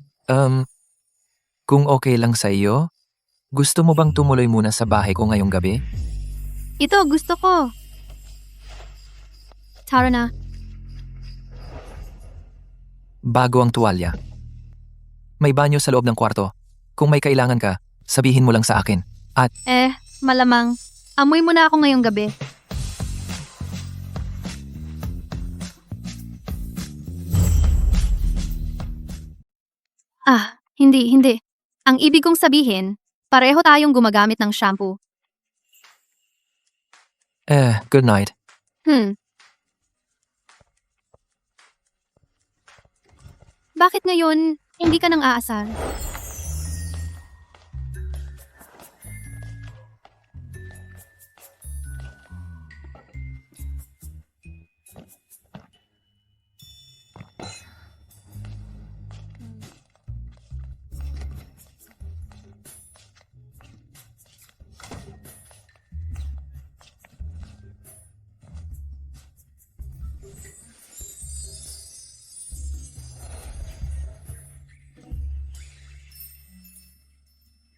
Kung okay lang sa iyo, gusto mo bang tumuloy muna sa bahay ko ngayong gabi? Ito, gusto ko. Tara na. Bago ang tuwalya. May banyo sa loob ng kwarto. Kung may kailangan ka, sabihin mo lang sa akin. At Malamang. Amoy mo na ako ngayong gabi. Hindi. Ang ibig kong sabihin, pareho tayong gumagamit ng shampoo. Good night. Bakit ngayon hindi ka nang aasar?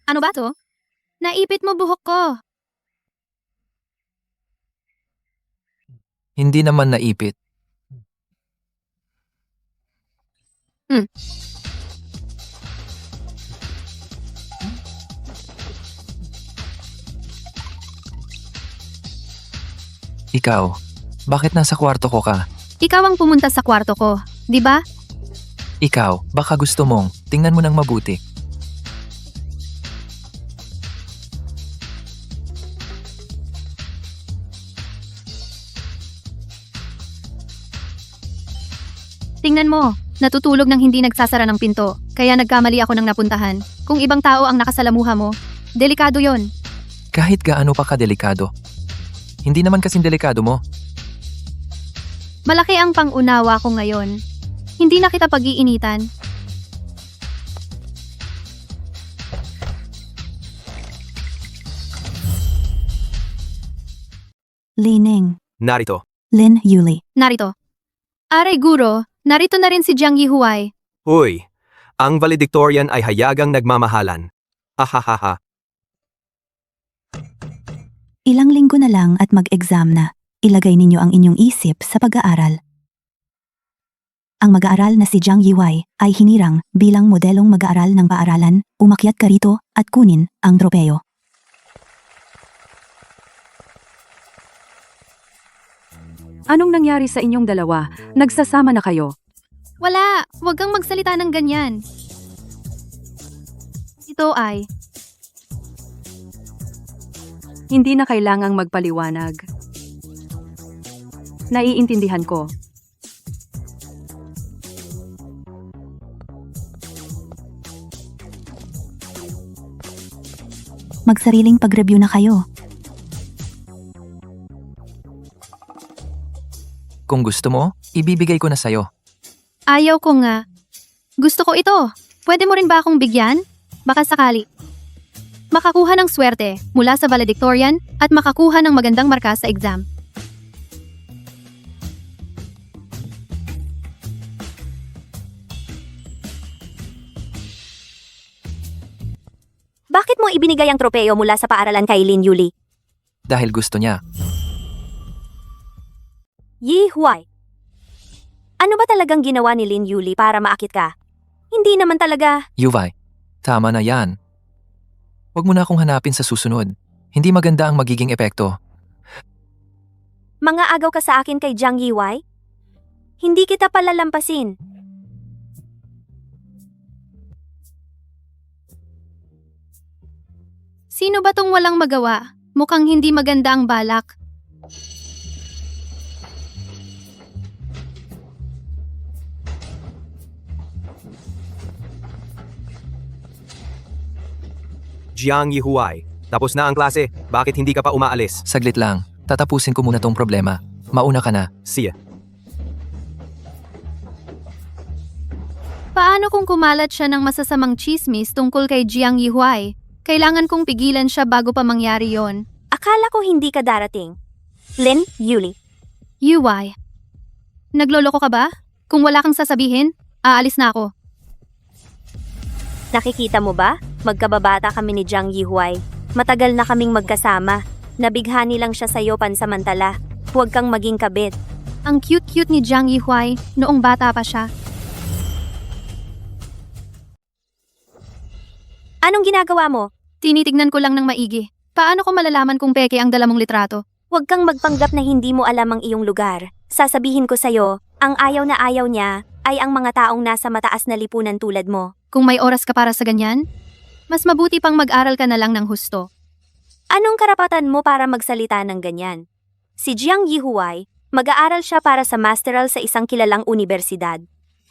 Ano ba to? Naipit mo buhok ko. Hindi naman naipit. Ikaw, bakit nasa kwarto ko ka? Ikaw ang pumunta sa kwarto ko, di ba? Ikaw, baka gusto mong, tingnan mo ng mabuti. Tingnan mo, natutulog nang hindi nagsasara ng pinto, kaya nagkamali ako ng napuntahan. Kung ibang tao ang nakasalamuha mo, delikado yon. Kahit gaano pa kadelikado. Hindi naman kasing delikado mo. Malaki ang pangunawa ko ngayon. Hindi na kita pag-iinitan. Lining. Narito. Lin Yuli. Narito. Aray guro, narito na rin si Jiang Yihuai. Uy, ang valedictorian ay hayagang nagmamahalan. Ahahaha. Ilang linggo na lang at mag-exam na. Ilagay ninyo ang inyong isip sa pag-aaral. Ang mag-aaral na si Jiang Yihuai ay hinirang bilang modelong mag-aaral ng paaralan, umakyat ka rito at kunin ang tropeo. Anong nangyari sa inyong dalawa? Nagsasama na kayo. Wala, huwag kang magsalita ng ganyan. Ito ay, Hindi na kailangang magpaliwanag. Naiintindihan ko. Magsariling pag-review na kayo. Kung gusto mo, ibibigay ko na sa'yo. ayaw ko nga. Gusto ko ito. Pwede mo rin ba akong bigyan? Baka sakali. Makakuha ng swerte mula sa valedictorian at makakuha ng magandang marka sa exam. Bakit mo ibinigay ang tropeo mula sa paaralan kay Lin Yuli? Dahil gusto niya. Yi Huai. Ano ba talagang ginawa ni Lin Yuli para maakit ka? Hindi naman talaga. Yuvai, tama na yan. Huwag mo na akong hanapin sa susunod. Hindi maganda ang magiging epekto. Mga agaw ka sa akin kay Jiang Yihuai? Hindi kita palalampasin. Sino ba tong walang magawa? Mukhang hindi maganda ang balak. Jiang Yihuai, tapos na ang klase. Bakit hindi ka pa umaalis? Saglit lang. Tatapusin ko muna tong problema. Mauna ka na. Siya. Paano kung kumalat siya ng masasamang chismis tungkol kay Jiang Yihuai? Kailangan kong pigilan siya bago pa mangyari yon. Akala ko hindi ka darating. Lin Yuli. Yihuai. Nagloloko ka ba? Kung wala kang sasabihin, aalis na ako. Nakikita mo ba? Magkababata kami ni Jiang Yihuai. Matagal na kaming magkasama. Nabighani lang siya sa'yo pansamantala. Huwag kang maging kabit. Ang cute-cute ni Jiang Yihuai noong bata pa siya. Anong ginagawa mo? Tinitignan ko lang ng maigi. Paano ko malalaman kung peke ang dala mong litrato? Huwag kang magpanggap na hindi mo alam ang iyong lugar. Sasabihin ko sa'yo, ang ayaw na ayaw niya ay ang mga taong nasa mataas na lipunan tulad mo. Kung may oras ka para sa ganyan, mas mabuti pang mag-aral ka na lang ng husto. Anong karapatan mo para magsalita ng ganyan? Si Jiang Yihuai, mag-aaral siya para sa masteral sa isang kilalang unibersidad.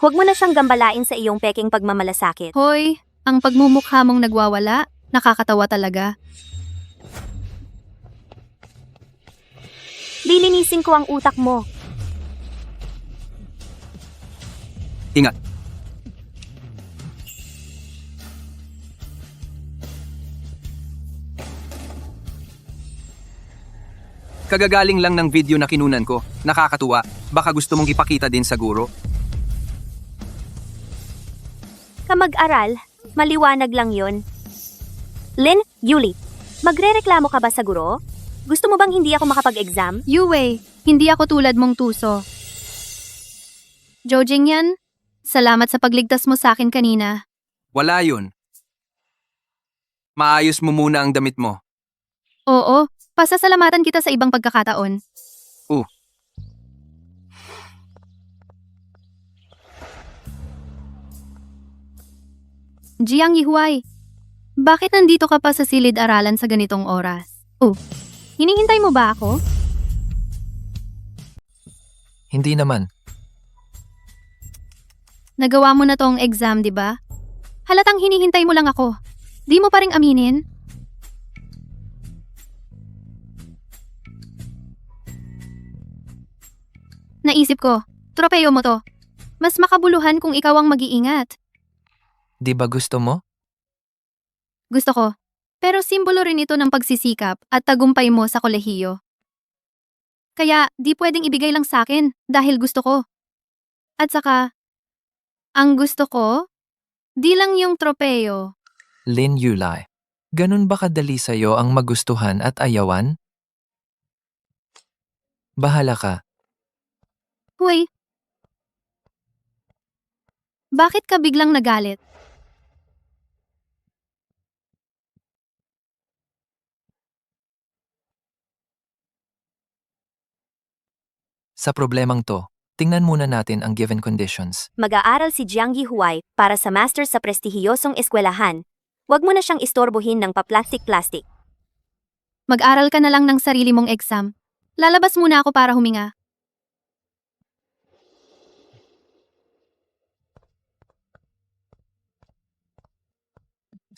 Huwag mo na siyang gambalain sa iyong peking pagmamalasakit. Hoy, ang pagmumukha mong nagwawala, nakakatawa talaga. Lilinisin ko ang utak mo. Ingat. Kagagaling lang ng video na kinunan ko. Nakakatuwa. Baka gusto mong ipakita din sa guro. Kamag-aral, maliwanag lang yon. Lin, Yuli, magrereklamo ka ba sa guro? Gusto mo bang hindi ako makapag-exam? Yue, hindi ako tulad mong tuso. Jojing yan, salamat sa pagligtas mo sa akin kanina. Wala yun. Maayos mo muna ang damit mo. Oo, pasasalamatan kita sa ibang pagkakataon. Jiang Yihuai, bakit nandito ka pa sa silid-aralan sa ganitong oras? Hinihintay mo ba ako? Hindi naman. Nagawa mo na tong exam, di ba? Halatang hinihintay mo lang ako. Di mo pa ring aminin? Naisip ko, tropeyo mo to. Mas makabuluhan kung ikaw ang mag-iingat. Di ba gusto mo? Gusto ko. Pero simbolo rin ito ng pagsisikap at tagumpay mo sa kolehiyo. Kaya di pwedeng ibigay lang sa akin dahil gusto ko. At saka, ang gusto ko, di lang yung tropeyo. Lin Yulai, ganun ba kadali sa'yo ang magustuhan at ayawan? Bahala ka. Huy, bakit ka biglang nagalit? Sa problemang to, tingnan muna natin ang given conditions. Mag-aaral si Jiang Yihuai para sa master sa prestihiyosong eskwelahan. Huwag mo na siyang istorbohin ng paplastik-plastik. Mag-aral ka na lang ng sarili mong exam. Lalabas muna ako para huminga.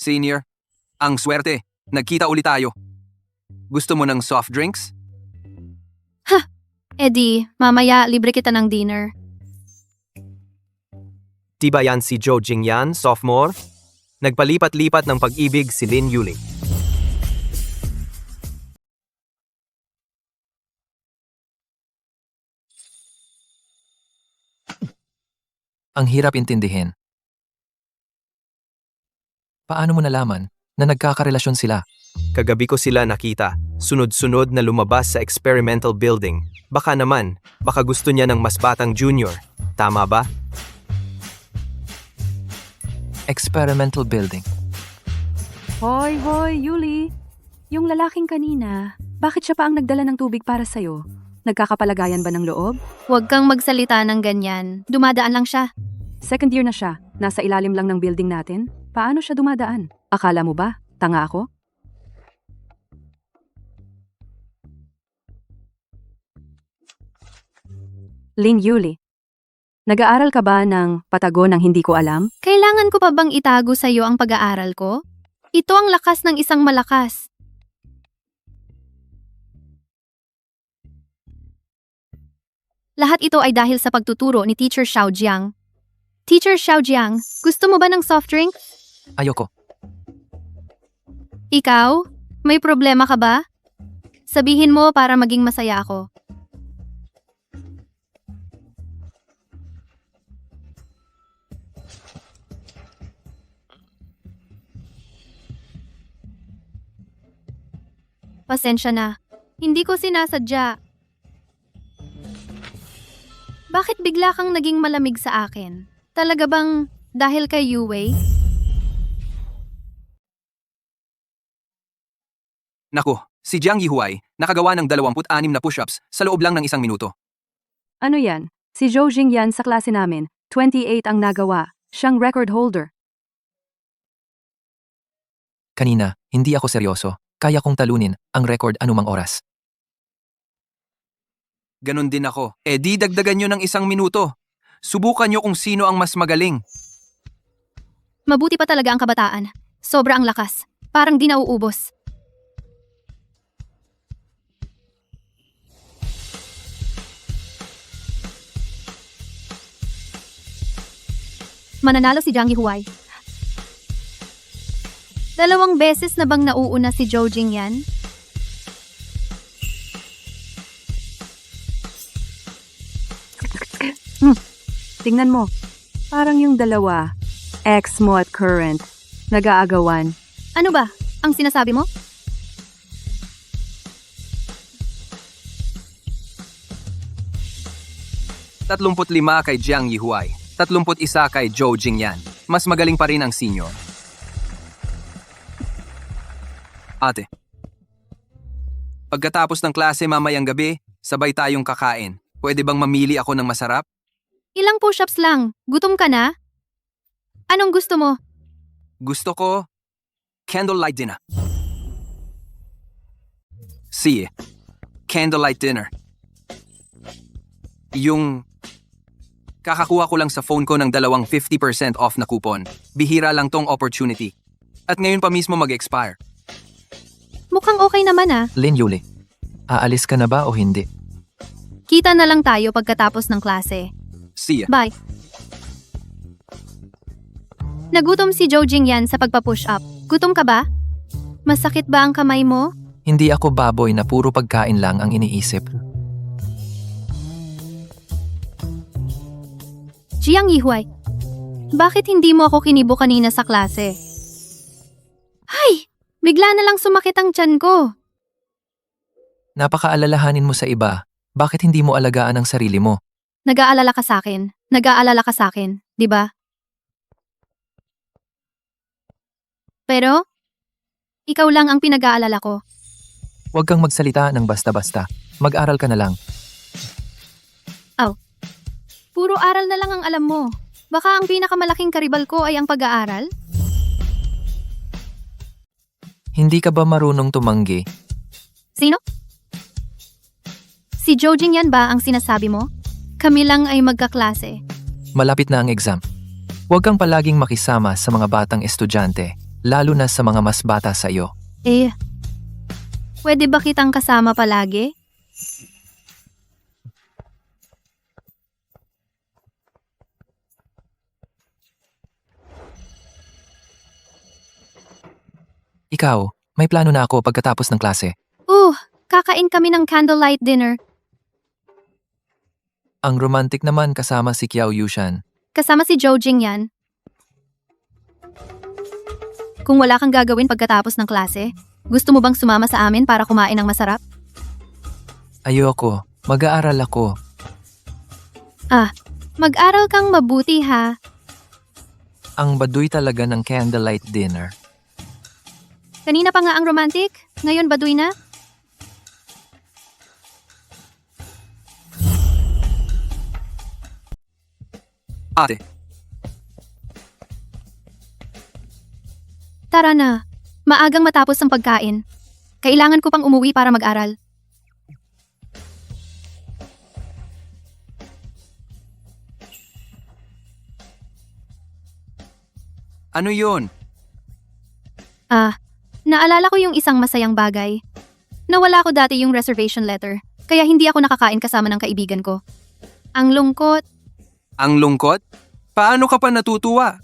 Senior, ang swerte. Nagkita ulit tayo. Gusto mo ng soft drinks? Eddie, mamaya libre kita ng dinner. Di ba yan si Zhou Jingyan, sophomore? Nagpalipat-lipat ng pag-ibig si Lin Yuli. Ang hirap intindihin. Paano mo nalaman na nagkakarelasyon sila? Kagabi ko sila nakita, sunod-sunod na lumabas sa experimental building. Baka naman, baka gusto niya ng mas batang junior. Tama ba? Experimental building. Hoy, Yuli. Yung lalaking kanina, bakit siya pa ang nagdala ng tubig para sa'yo? Nagkakapalagayan ba ng loob? Huwag kang magsalita ng ganyan. Dumadaan lang siya. Second year na siya. Nasa ilalim lang ng building natin. Paano siya dumadaan? Akala mo ba? Tanga ako? Lin Yuli, nag-aaral ka ba ng patago ng hindi ko alam? Kailangan ko pa bang itago sa iyo ang pag-aaral ko? Ito ang lakas ng isang malakas. Lahat ito ay dahil sa pagtuturo ni Teacher Xiao Jiang. Teacher Xiao Jiang, gusto mo ba ng soft drink? Ayoko. Ikaw? May problema ka ba? Sabihin mo para maging masaya ako. Pasensya na. Hindi ko sinasadya. Bakit bigla kang naging malamig sa akin? Talaga bang dahil kay Yue? Naku, si Jiang Yihuai, nakagawa ng 26 na push-ups sa loob lang ng 1 minuto. Ano yan? Si Zhou Jingyan sa klase namin, 28 ang nagawa. Siyang record holder. Kanina, hindi ako seryoso. Kaya kong talunin ang record anumang oras. Ganon din ako. Di dagdagan nyo ng 1 minuto. Subukan nyo kung sino ang mas magaling. Mabuti pa talaga ang kabataan. Sobra ang lakas. Parang di nauubos. Mananalo si Jiang Yihuai. 2 beses na bang nauuna si Zhou Jingyan? Tingnan mo, parang yung dalawa, ex mo at current, nag-aagawan. Ano ba? Ang sinasabi mo? ₱35 kay Jiang Yihuai. 31 kay Zhou Jingyan. Mas magaling pa rin ang senior. Ate, pagkatapos ng klase mamayang gabi, sabay tayong kakain. Pwede bang mamili ako ng masarap? Ilang push-ups lang. Gutom ka na? Anong gusto mo? Gusto ko candlelight dinner. Si, candlelight dinner. Yung kakakuha ko lang sa phone ko ng 50% off na coupon. Bihira lang tong opportunity. At ngayon pa mismo mag-expire. Mukhang okay naman ah. Lin Yuli, aalis ka na ba o hindi? Kita na lang tayo pagkatapos ng klase. See ya. Bye. Nagutom si Zhou Jingyan sa pagpa-push up. Gutom ka ba? Masakit ba ang kamay mo? Hindi ako baboy na puro pagkain lang ang iniisip. Jiang Yihuai, bakit hindi mo ako kinibo kanina sa klase? Hay! Bigla na lang sumakit ang tiyan ko. Napakaalalahanin mo sa iba. Bakit hindi mo alagaan ang sarili mo? Nag-aalala ka sa akin. Nag-aalala ka sa akin, di ba? Pero, ikaw lang ang pinag-aalala ko. Huwag kang magsalita ng basta-basta. Mag-aral ka na lang. Puro aral na lang ang alam mo. Baka ang pinakamalaking karibal ko ay ang pag-aaral? Hindi ka ba marunong tumanggi? Sino? Si Zhou Jingyan ba ang sinasabi mo? Kami lang ay magkaklase. Malapit na ang exam. Huwag kang palaging makisama sa mga batang estudyante, lalo na sa mga mas bata sa iyo. Pwede ba kitang kasama palagi? Ikaw, may plano na ako pagkatapos ng klase. Kakain kami ng candlelight dinner. Ang romantic naman kasama si Kiao Yushan. Kasama si Zhou Jingyan. Kung wala kang gagawin pagkatapos ng klase, gusto mo bang sumama sa amin para kumain ng masarap? Ayoko, mag-aaral ako. Mag-aral kang mabuti ha. Ang baduy talaga ng candlelight dinner. Kanina pa nga ang romantic, ngayon baduy na? Ate, Tara na. Maagang matapos ang pagkain. Kailangan ko pang umuwi para mag-aral. ano yun? Naalala ko yung isang masayang bagay. Nawala ko dati yung reservation letter, kaya hindi ako nakakain kasama ng kaibigan ko. Ang lungkot. Ang lungkot? Paano ka pa natutuwa?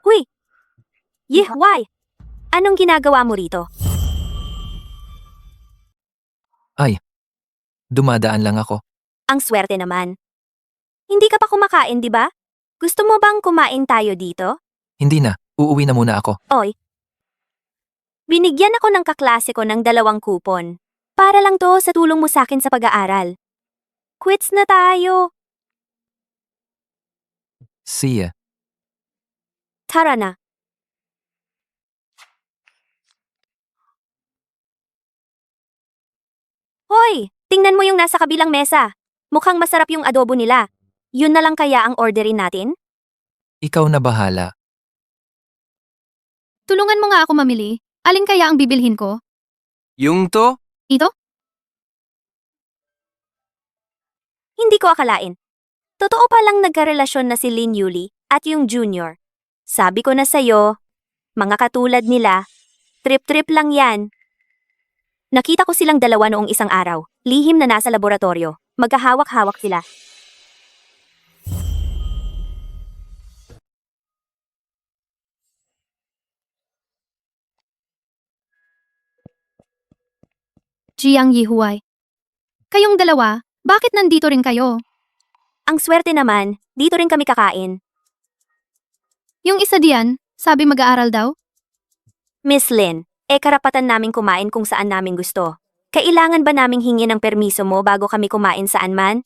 Huy! Yihuai! Anong ginagawa mo rito? Dumadaan lang ako. Ang swerte naman. Hindi ka pa kumakain, di ba? Gusto mo bang kumain tayo dito? Hindi na, uuwi na muna ako. Oy. Binigyan ako ng kaklase ko ng 2 kupon. Para lang to sa tulong mo sa akin sa pag-aaral. Quits na tayo. See ya. Tara na. Hoy! Tingnan mo yung nasa kabilang mesa. Mukhang masarap yung adobo nila. Yun na lang kaya ang orderin natin? Ikaw na bahala. Tulungan mo nga ako mamili. Alin kaya ang bibilhin ko? Yung to? Ito? Hindi ko akalain. Totoo palang nagkarelasyon na si Lin Yuli at yung junior. Sabi ko na sa'yo, mga katulad nila, trip-trip lang yan. Nakita ko silang dalawa noong isang araw, lihim na nasa laboratorio. Magkahawak-hawak sila. Jiang Yihuai. Kayong dalawa, bakit nandito rin kayo? Ang swerte naman, dito rin kami kakain. Yung isa diyan, sabi mag-aaral daw? Miss Lin, karapatan naming kumain kung saan namin gusto. Kailangan ba naming hingi ng permiso mo bago kami kumain saan man?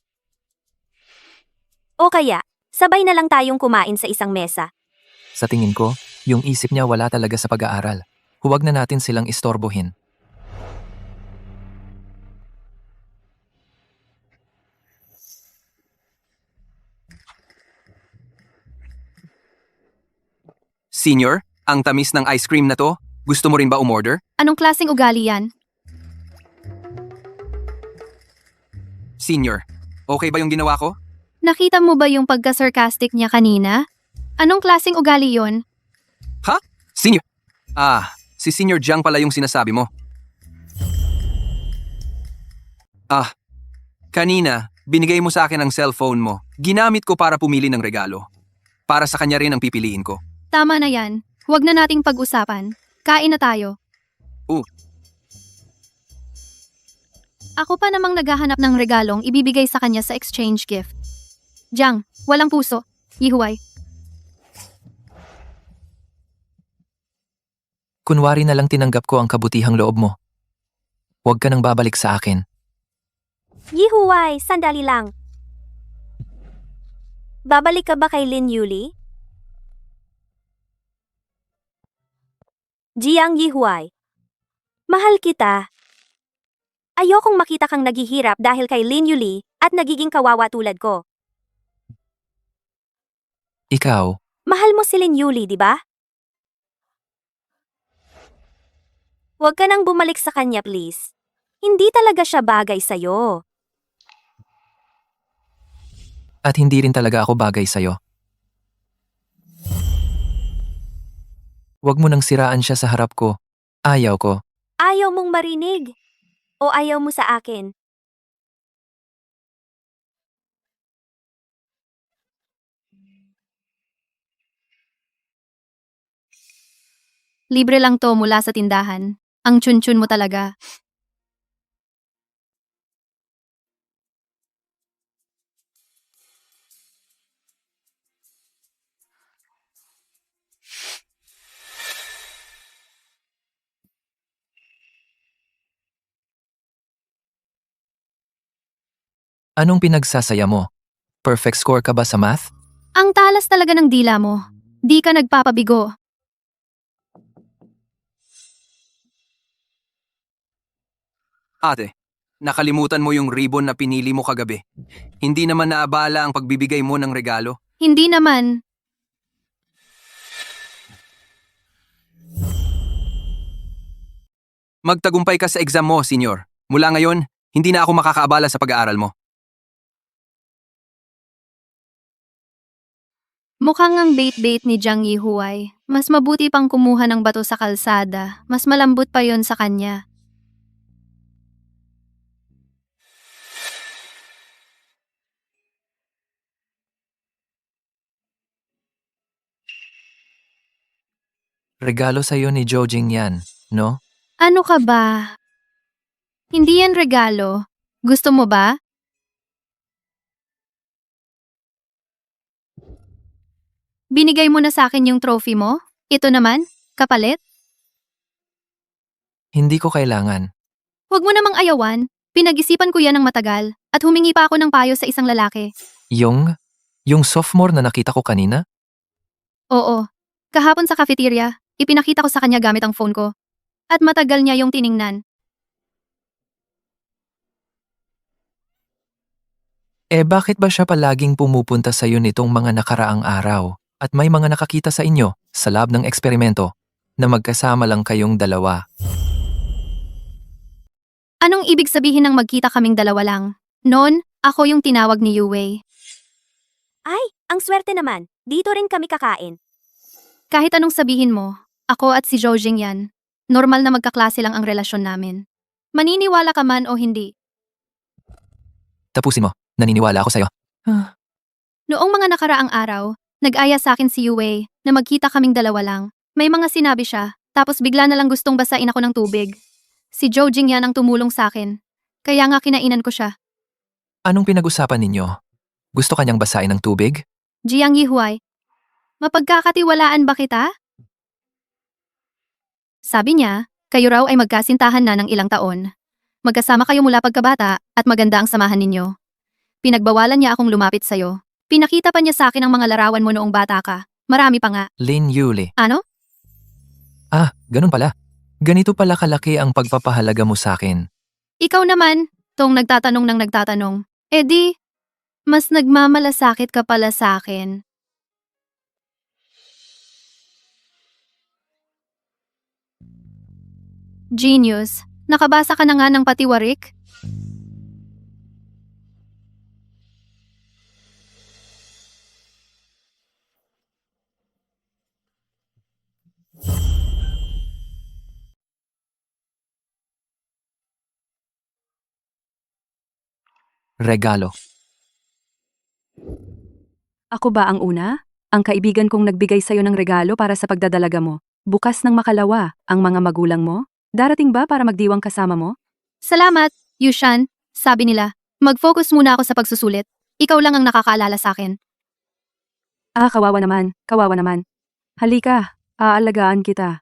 O kaya, sabay na lang tayong kumain sa isang mesa. Sa tingin ko, yung isip niya wala talaga sa pag-aaral. Huwag na natin silang istorbohin. Senior, ang tamis ng ice cream na to, gusto mo rin ba umorder? Anong klaseng ugali yan? Senior, okay ba yung ginawa ko? Nakita mo ba yung pagka-sarcastic niya kanina? Anong klaseng ugali yon? Ha? Senior? Si Senior Jiang pala yung sinasabi mo. Kanina, binigay mo sa akin ang cellphone mo. Ginamit ko para pumili ng regalo. Para sa kanya rin ang pipiliin ko. Tama na yan. Huwag na nating pag-usapan. Kain na tayo. Ako pa namang naghahanap ng regalong ibibigay sa kanya sa exchange gift. Jiang, walang puso. Yihuai. Kunwari na lang tinanggap ko ang kabutihang loob mo. Huwag ka nang babalik sa akin. Yihuai, sandali lang. Babalik ka ba kay Lin Yuli? Jiang Yihuai. Mahal kita. Ayokong makita kang naghihirap dahil kay Lin Yuli at nagiging kawawa tulad ko. Ikaw, Mahal mo si Lin Yuli, di ba? Huwag ka nang bumalik sa kanya, please. Hindi talaga siya bagay sa'yo. at hindi rin talaga ako bagay sa'yo. Huwag mo nang siraan siya sa harap ko. Ayaw ko. Ayaw mong marinig. O ayaw mo sa akin. Libre lang to mula sa tindahan. Ang chun-chun mo talaga. Anong pinagsasaya mo? Perfect score ka ba sa math? Ang talas talaga ng dila mo. Di ka nagpapabigo. Ate, nakalimutan mo yung ribbon na pinili mo kagabi. Hindi naman naabala ang pagbibigay mo ng regalo. Hindi naman. Magtagumpay ka sa exam mo, senyor. Mula ngayon, hindi na ako makakaabala sa pag-aaral mo. Mukhang ang bait-bait ni Jiang Yihuai. Mas mabuti pang kumuha ng bato sa kalsada. Mas malambot pa yon sa kanya. Regalo sa'yo ni Jojing yan, no? Ano ka ba? Hindi yan regalo. Gusto mo ba? Binigay mo na sa akin yung trophy mo? Ito naman? Kapalit? Hindi ko kailangan. Huwag mo namang ayawan. Pinag-isipan ko yan ng matagal at humingi pa ako ng payo sa isang lalaki. Yung? Yung sophomore na nakita ko kanina? Oo. Kahapon sa cafeteria, ipinakita ko sa kanya gamit ang phone ko. At matagal niya yung tiningnan. Bakit ba siya palaging pumupunta sa'yo nitong mga nakaraang araw? At may mga nakakita sa inyo, sa lab ng eksperimento, na magkasama lang kayong dalawa. Anong ibig sabihin ng magkita kaming dalawa lang? Noon, ako yung tinawag ni Yue. Ay, ang swerte naman. Dito rin kami kakain. Kahit anong sabihin mo, ako at si Zhojing yan. Normal na magkaklase lang ang relasyon namin. Maniniwala ka man o hindi. Tapusin mo, naniniwala ako sa'yo. Noong mga nakaraang araw, nag-aya sa akin si Yue na magkita kaming dalawa lang. May mga sinabi siya, tapos bigla na lang gustong basain ako ng tubig. Si Zhojing yan ang tumulong sa akin. Kaya nga kinainan ko siya. Anong pinag-usapan ninyo? Gusto kanyang basain ng tubig? Jiang Yihuai, mapagkakatiwalaan ba kita? Sabi niya, kayo raw ay magkasintahan na ng ilang taon. Magkasama kayo mula pagkabata at maganda ang samahan ninyo. Pinagbawalan niya akong lumapit sa'yo. Pinakita pa niya sa akin ang mga larawan mo noong bata ka. Marami pa nga. Lin Yuli. Ano? Ganun pala. Ganito pala kalaki ang pagpapahalaga mo sa akin. Ikaw naman, tong nagtatanong ng nagtatanong. Di, mas nagmamalasakit ka pala sa akin. Genius, nakabasa ka na nga ng patiwarik? Regalo. Ako ba ang una? Ang kaibigan kong nagbigay sa'yo ng regalo para sa pagdadalaga mo. Bukas ng makalawa, ang mga magulang mo? Darating ba para magdiwang kasama mo? Salamat, Yushan. Sabi nila, mag-focus muna ako sa pagsusulit. Ikaw lang ang nakakaalala sa akin. Kawawa naman, kawawa naman. Halika, aalagaan kita.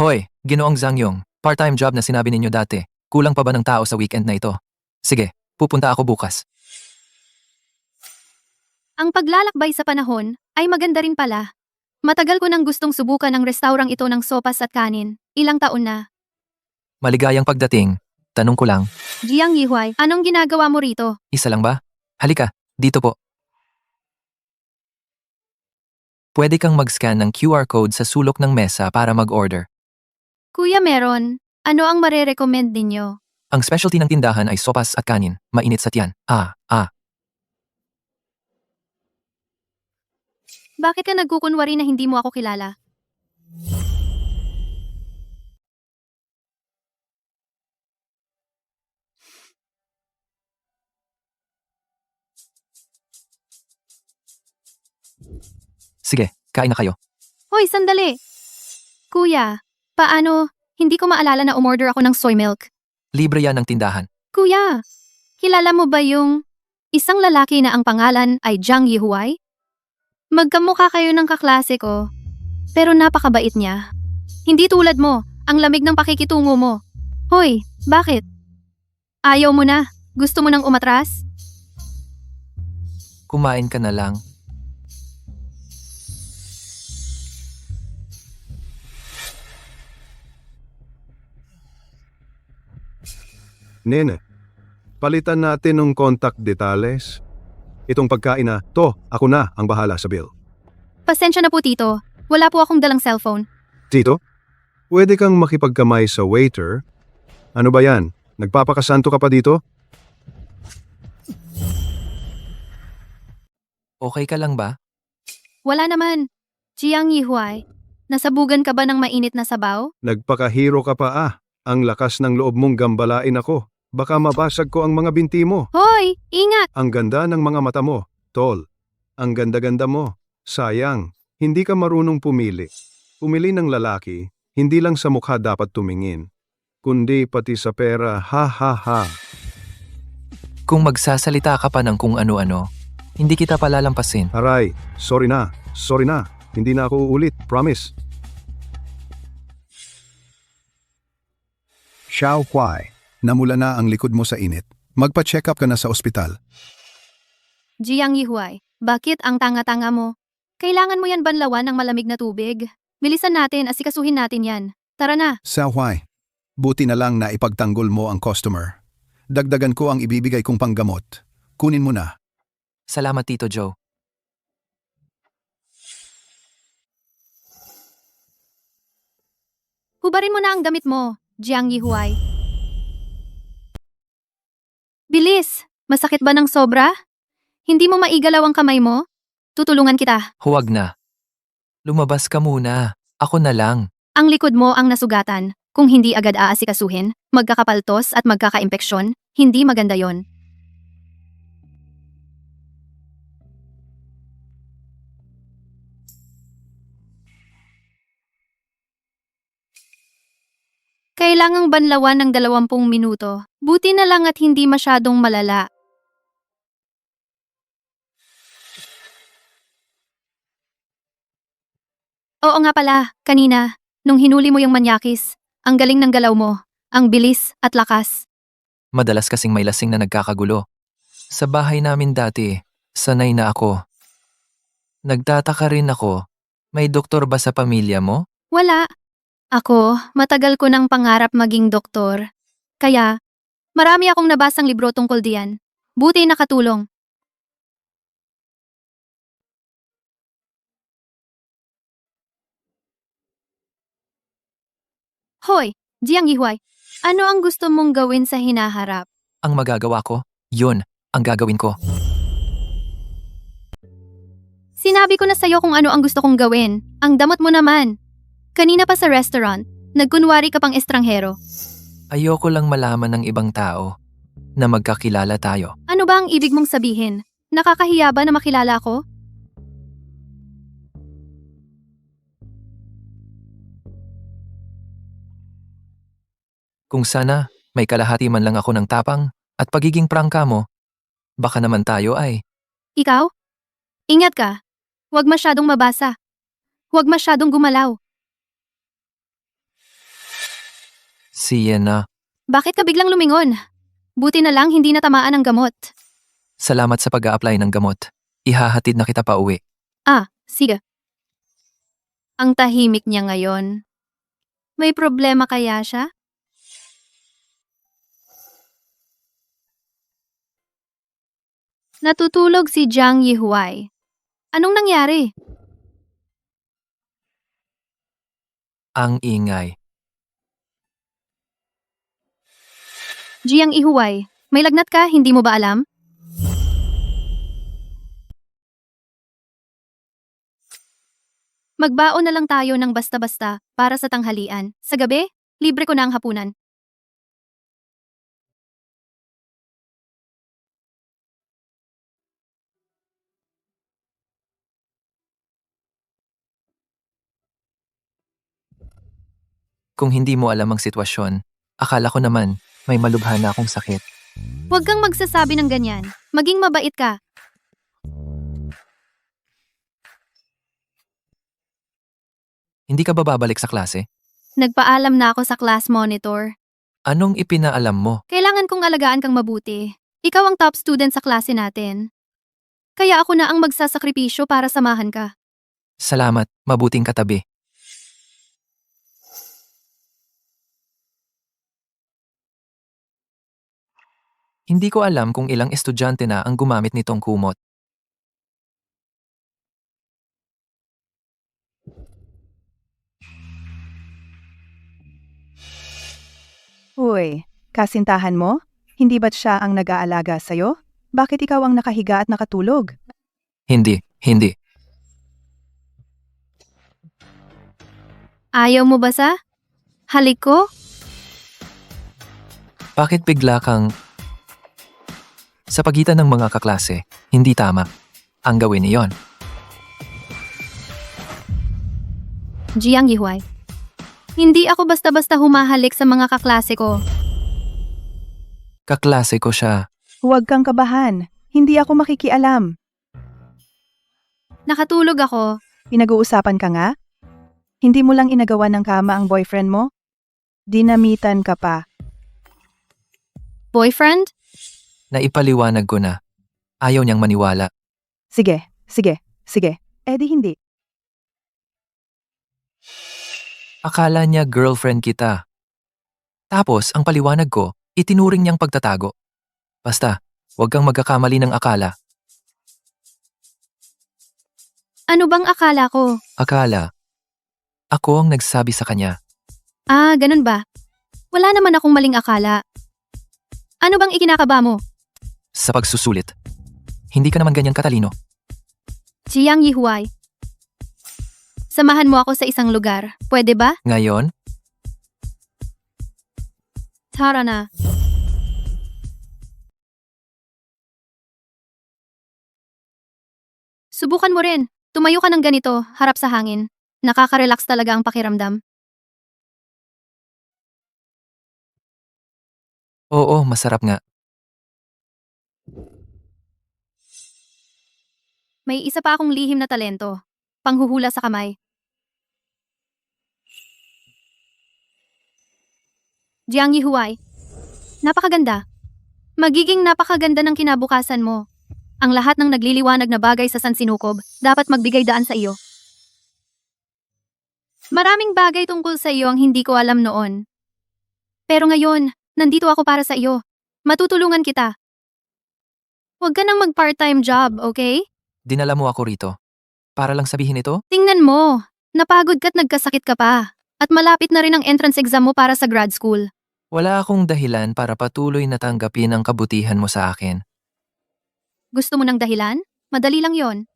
Hoy, Ginoong Zangyong, part-time job na sinabi ninyo dati. Kulang pa ba ng tao sa weekend na ito? Sige, pupunta ako bukas. Ang paglalakbay sa panahon ay maganda rin pala. Matagal ko nang gustong subukan ang restaurang ito ng sopas at kanin. Ilang taon na. Maligayang pagdating. Tanong ko lang, Jiang Yihuai, anong ginagawa mo rito? isa lang ba? Halika, dito po. Pwede kang mag-scan ng QR code sa sulok ng mesa para mag-order. Kuya meron, ano ang marerecommend ninyo? Ang specialty ng tindahan ay sopas at kanin, mainit sa tiyan. Bakit ka nagkukunwari na hindi mo ako kilala? Sige, kain na kayo. Hoy, sandali! Kuya, paano? Hindi ko maalala na umorder ako ng soy milk. Libre yan ng tindahan. Kuya, kilala mo ba yung isang lalaki na ang pangalan ay Jiang Yihuai? Magkamukha kayo ng kaklase ko, pero napakabait niya. Hindi tulad mo, ang lamig ng pakikitungo mo. Hoy, bakit? Ayaw mo na? Gusto mo nang umatras? Kumain ka na lang. Nene, palitan natin ng contact detales. Itong pagkain na, ako na ang bahala sa bill. Pasensya na po, Tito. Wala po akong dalang cellphone. Tito, pwede kang makipagkamay sa waiter. Ano ba yan? Nagpapakasanto ka pa dito? Okay ka lang ba? Wala naman. Jiang Yihuai, nasabugan ka ba ng mainit na sabaw? Nagpakahiro ka pa Ang lakas ng loob mong gambalain ako. Baka mabasag ko ang mga binti mo. Hoy, ingat! Ang ganda ng mga mata mo, Tol. Ang ganda-ganda mo. Sayang, hindi ka marunong pumili. Pumili ng lalaki, hindi lang sa mukha dapat tumingin, kundi pati sa pera, ha ha ha. Kung magsasalita ka pa ng kung ano-ano, hindi kita palalampasin. Aray, sorry na, hindi na ako uulit, promise. Xiao Huai, namula na ang likod mo sa init. Magpa-check up ka na sa ospital. Jiang Yihuay, bakit ang tanga-tanga mo? Kailangan mo yan banlawan ng malamig na tubig. Bilisan natin, asikasuhin natin yan. Tara na. Xiao Huai, buti na lang na ipagtanggol mo ang customer. Dagdagan ko ang ibibigay kong panggamot. Kunin mo na. Salamat Tito Joe. Hubarin mo na ang damit mo, Jiang Yihuay. Bilis! Masakit ba ng sobra? Hindi mo maigalaw ang kamay mo? Tutulungan kita. Huwag na. Lumabas ka muna. Ako na lang. Ang likod mo ang nasugatan. Kung hindi agad aasikasuhin, magkakapaltos at magkakaimpeksyon, hindi maganda yon. Kailangang banlawan ng 20 minuto. Buti na lang at hindi masyadong malala. Oo nga pala, kanina, nung hinuli mo yung manyakis, ang galing ng galaw mo, ang bilis at lakas. Madalas kasing may lasing na nagkakagulo. Sa bahay namin dati, sanay na ako. Nagtataka rin ako, may doktor ba sa pamilya mo? Wala. Ako, matagal ko ng pangarap maging doktor. Kaya, marami akong nabasang libro tungkol diyan. Buti nakatulong. Hoy, Jiang Yihuay, ano ang gusto mong gawin sa hinaharap? Ang magagawa ko, yun, ang gagawin ko. Sinabi ko na sa'yo kung ano ang gusto kong gawin. Ang damot mo naman. Kanina pa sa restaurant, nagkunwari ka pang estranghero. Ayoko lang malaman ng ibang tao na magkakilala tayo. Ano ba ang ibig mong sabihin? Nakakahiya ba na makilala ako? Kung sana, may kalahati man lang ako ng tapang at pagiging prangka mo, baka naman tayo ay... Ikaw? Ingat ka. Huwag masyadong mabasa. Huwag masyadong gumalaw. Siya na. Bakit ka biglang lumingon? Buti na lang hindi natamaan ng gamot. Salamat sa pag-a-apply ng gamot. Ihahatid na kita pa uwi. Sige. Ang tahimik niya ngayon. May problema kaya siya? Natutulog si Jiang Yihuay. Anong nangyari? Ang ingay. Jiang Yihuay, may lagnat ka, hindi mo ba alam? Magbaon na lang tayo ng basta-basta para sa tanghalian. Sa gabi, libre ko na ang hapunan. Kung hindi mo alam ang sitwasyon, akala ko naman may malubha na akong sakit. Huwag kang magsasabi ng ganyan. Maging mabait ka. Hindi ka ba babalik sa klase? Nagpaalam na ako sa class monitor. Anong ipinaalam mo? Kailangan kong alagaan kang mabuti. Ikaw ang top student sa klase natin. Kaya ako na ang magsasakripisyo para samahan ka. Salamat, mabuting katabi. Hindi ko alam kung ilang estudyante na ang gumamit nitong kumot. Uy, kasintahan mo? Hindi ba't siya ang nag-aalaga sa'yo? Bakit ikaw ang nakahiga at nakatulog? Hindi. Ayaw mo ba sa? Halik ko? Bakit bigla kang... Sa pagitan ng mga kaklase, hindi tama. Ang gawin niyon. Jiang Yihuay. Hindi ako basta-basta humahalik sa mga kaklase ko. Kaklase ko siya. Huwag kang kabahan. Hindi ako makikialam. Nakatulog ako. Pinag-uusapan ka nga? Hindi mo lang inagawan ng kama ang boyfriend mo? Dinamitan ka pa. Boyfriend? Naipaliwanag ko na. Ayaw niyang maniwala. Sige, sige, sige. Di hindi. Akala niya girlfriend kita. Tapos, ang paliwanag ko, itinuring niyang pagtatago. Basta, huwag kang magkakamali ng akala. Ano bang akala ko? Akala. Ako ang nagsabi sa kanya. Ah, ganun ba? Wala naman akong maling akala. Ano bang ikinakaba mo? Sa pagsusulit. Hindi ka naman ganyan katalino. Jiang Yihuai. Samahan mo ako sa isang lugar. Pwede ba? Ngayon, Tara na. Subukan mo rin. Tumayo ka ng ganito, harap sa hangin. Nakaka-relax talaga ang pakiramdam. oo, masarap nga. May isa pa akong lihim na talento. Panghuhula sa kamay. Jiang Yihuai. Napakaganda. Magiging napakaganda ng kinabukasan mo. Ang lahat ng nagliliwanag na bagay sa sansinukob dapat magbigay daan sa iyo. Maraming bagay tungkol sa iyo ang hindi ko alam noon. Pero ngayon, nandito ako para sa iyo. Matutulungan kita. Huwag ka nang mag-part-time job, okay? Dinala mo ako rito. Para lang sabihin ito? Tingnan mo. Napagod ka't nagkasakit ka pa. At malapit na rin ang entrance exam mo para sa grad school. Wala akong dahilan para patuloy na tanggapin ang kabutihan mo sa akin. Gusto mo ng dahilan? Madali lang yon.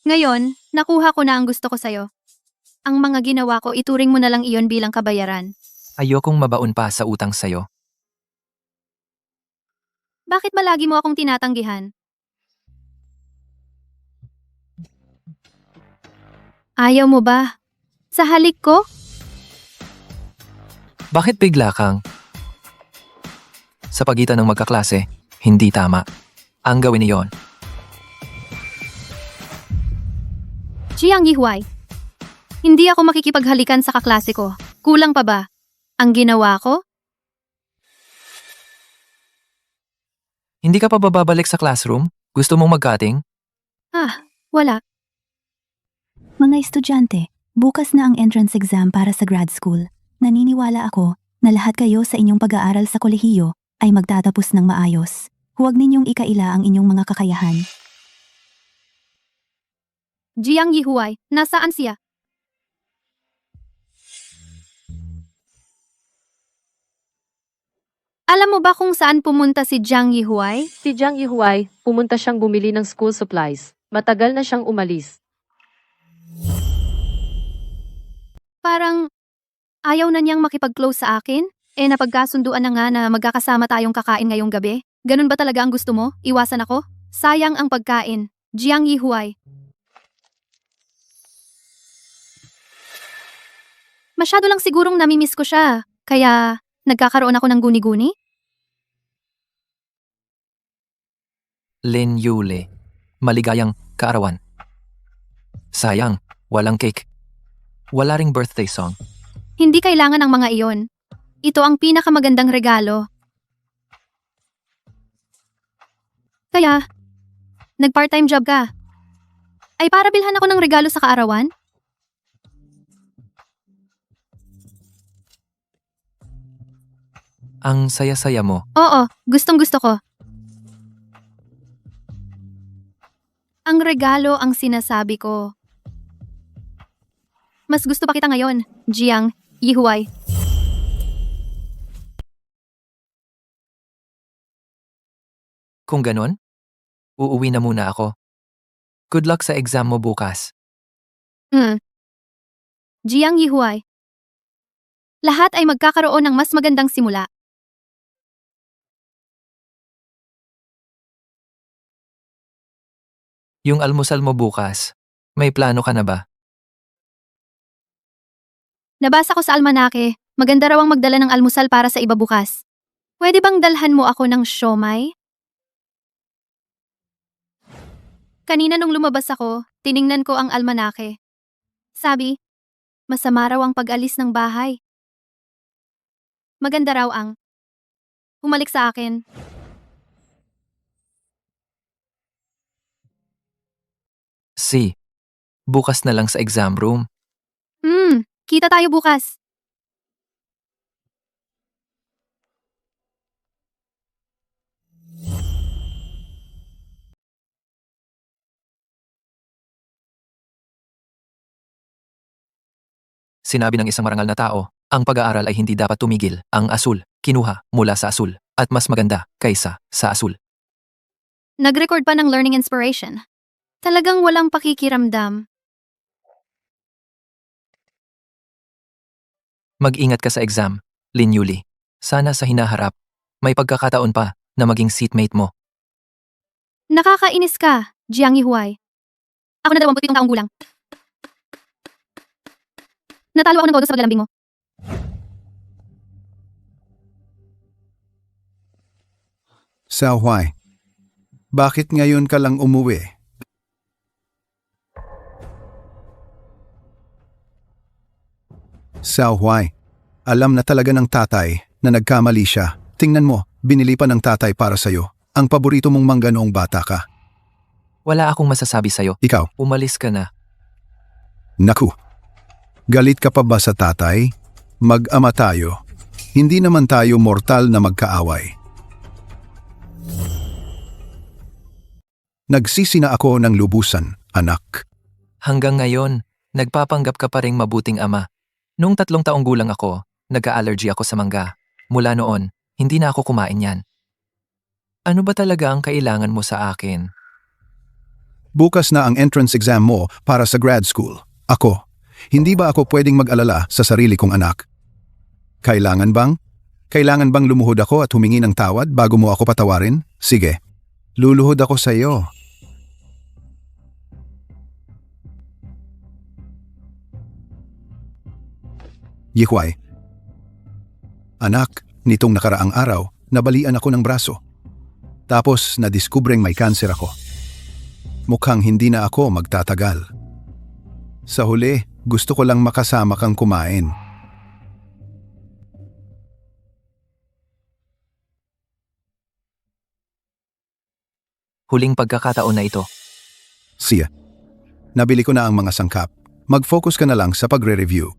Ngayon, nakuha ko na ang gusto ko sa'yo. Ang mga ginawa ko, ituring mo na lang iyon bilang kabayaran. Ayokong mabaon pa sa utang sayo. Bakit ba lagi mo akong tinatanggihan? Ayaw mo ba? Sa halik ko? Bakit bigla kang? Sa pagitan ng magkaklase, hindi tama. Ang gawin niyon. Jiang Yihuai. Hindi ako makikipaghalikan sa kaklase ko. Kulang pa ba? Ang ginawa ko? Hindi ka pa bababalik sa classroom? Gusto mong mag-cutting? Wala. Mga estudyante, bukas na ang entrance exam para sa grad school. Naniniwala ako na lahat kayo sa inyong pag-aaral sa kolehiyo ay magtatapos ng maayos. Huwag ninyong ikaila ang inyong mga kakayahan. Jiang Yihuai, nasaan siya? Alam mo ba kung saan pumunta si Jiang Yihuai? Si Jiang Yihuai, pumunta siyang bumili ng school supplies. Matagal na siyang umalis. Parang ayaw na niyang makipag-close sa akin? Napagkasunduan na nga na magkakasama tayong kakain ngayong gabi. Ganun ba talaga ang gusto mo? Iwasan ako? Sayang ang pagkain. Jiang Yihuai. Masyado lang sigurong namimiss ko siya. Kaya nagkakaroon ako ng guni-guni? Lin Yuli. Maligayang kaarawan. Sayang, walang cake. Wala ring birthday song. Hindi kailangan ng mga iyon. Ito ang pinakamagandang regalo. Kaya, nag-part-time job ka. Ay para bilhan ako ng regalo sa kaarawan? Ang saya-saya mo. Oo, gustong-gusto ko. Ang regalo ang sinasabi ko. Mas gusto pa kita ngayon, Jiang Yihuai. Kung ganon, uuwi na muna ako. Good luck sa exam mo bukas. Jiang Yihuai. Lahat ay magkakaroon ng mas magandang simula. Yung almusal mo bukas, may plano ka na ba? Nabasa ko sa almanake, maganda raw ang magdala ng almusal para sa iba bukas. Pwede bang dalhan mo ako ng siomai? Kanina nung lumabas ako, tiningnan ko ang almanake. Sabi, masama raw ang pag-alis ng bahay. Maganda raw ang humalik sa akin. Si, bukas na lang sa exam room. Kita tayo bukas. Sinabi ng isang marangal na tao, ang pag-aaral ay hindi dapat tumigil. Ang asul, kinuha mula sa asul, at mas maganda kaysa sa asul. Nag-record pa ng learning inspiration. Talagang walang pakikiramdam. Mag-ingat ka sa exam, Lin Yuli. Sana sa hinaharap, may pagkakataon pa na maging seatmate mo. Nakakainis ka, Jiang Yihuai. Ako na 27 taong gulang. Natalo ako ng todo sa paglalambing mo. Xiao Huai, bakit ngayon ka lang umuwi? Xiao Huai, alam na talaga ng tatay na nagkamali siya. Tingnan mo, binili pa ng tatay para sa'yo. Ang paborito mong mangga noong bata ka. Wala akong masasabi sa'yo. Ikaw, Umalis ka na. naku. Galit ka pa ba sa tatay? Mag-ama tayo. Hindi naman tayo mortal na magkaaway. Nagsisi na ako ng lubusan, anak. Hanggang ngayon, nagpapanggap ka pa ring mabuting ama. Nung 3 taong gulang ako, nagka-allergy ako sa mangga. Mula noon, hindi na ako kumain yan. Ano ba talaga ang kailangan mo sa akin? Bukas na ang entrance exam mo para sa grad school. Ako, hindi ba ako pwedeng mag-alala sa sarili kong anak? Kailangan bang? Kailangan bang lumuhod ako at humingi ng tawad bago mo ako patawarin? Sige, luluhod ako sa iyo. Yihuay. Anak, nitong nakaraang araw, nabalian ako ng braso. Tapos nadiskubreng may kanser ako. Mukhang hindi na ako magtatagal. Sa huli, gusto ko lang makasama kang kumain. Huling pagkakataon na ito. Siya. Nabili ko na ang mga sangkap. Mag-focus ka na lang sa pagre-review.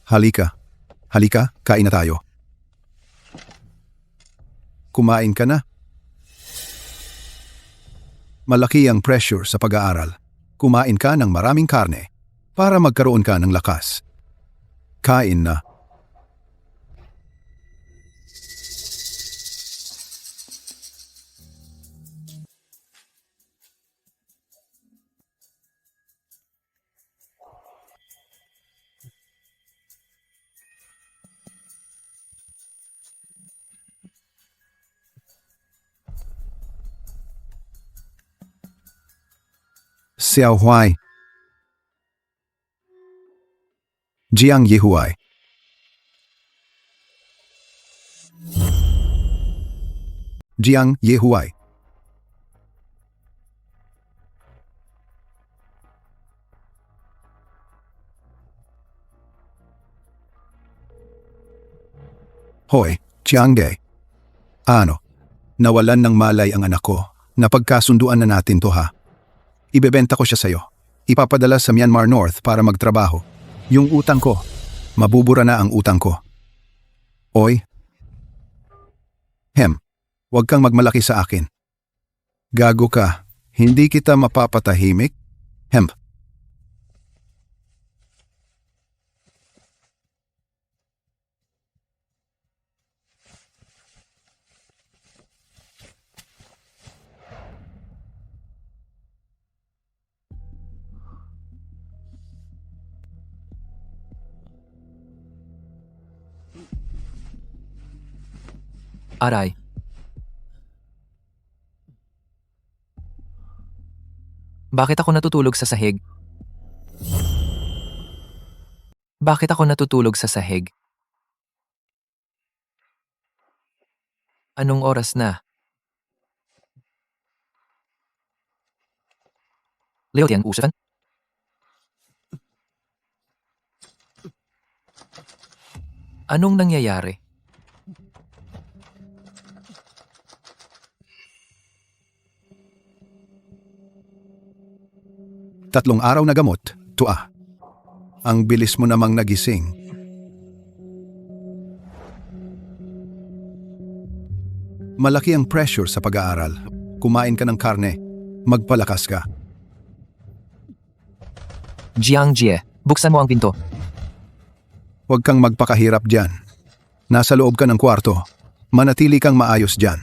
Halika. Halika, kain na tayo. Kumain ka na? Malaki ang pressure sa pag-aaral. Kumain ka ng maraming karne para magkaroon ka ng lakas. Kain na. Xiao Huai. Jiang Yihuai. Jiang Yihuai. Hoy, Jiangge. Ano? Nawalan ng malay ang anak ko. Napagkasunduan na natin to ha. Ibebenta ko siya sa'yo. Ipapadala sa Myanmar North para magtrabaho. Yung utang ko, mabubura na ang utang ko. Oy. Huwag kang magmalaki sa akin. Gago ka, hindi kita mapapatahimik. Aray. Bakit ako natutulog sa sahig? Bakit ako natutulog sa sahig? Anong oras na? Leo Tian usapan? Anong nangyayari? Tatlong araw na gamot, tua. Ang bilis mo namang nagising. Malaki ang pressure sa pag-aaral. Kumain ka ng karne. Magpalakas ka. Jiang Jie, buksan mo ang pinto. Huwag kang magpakahirap dyan. Nasa loob ka ng kwarto. Manatili kang maayos dyan.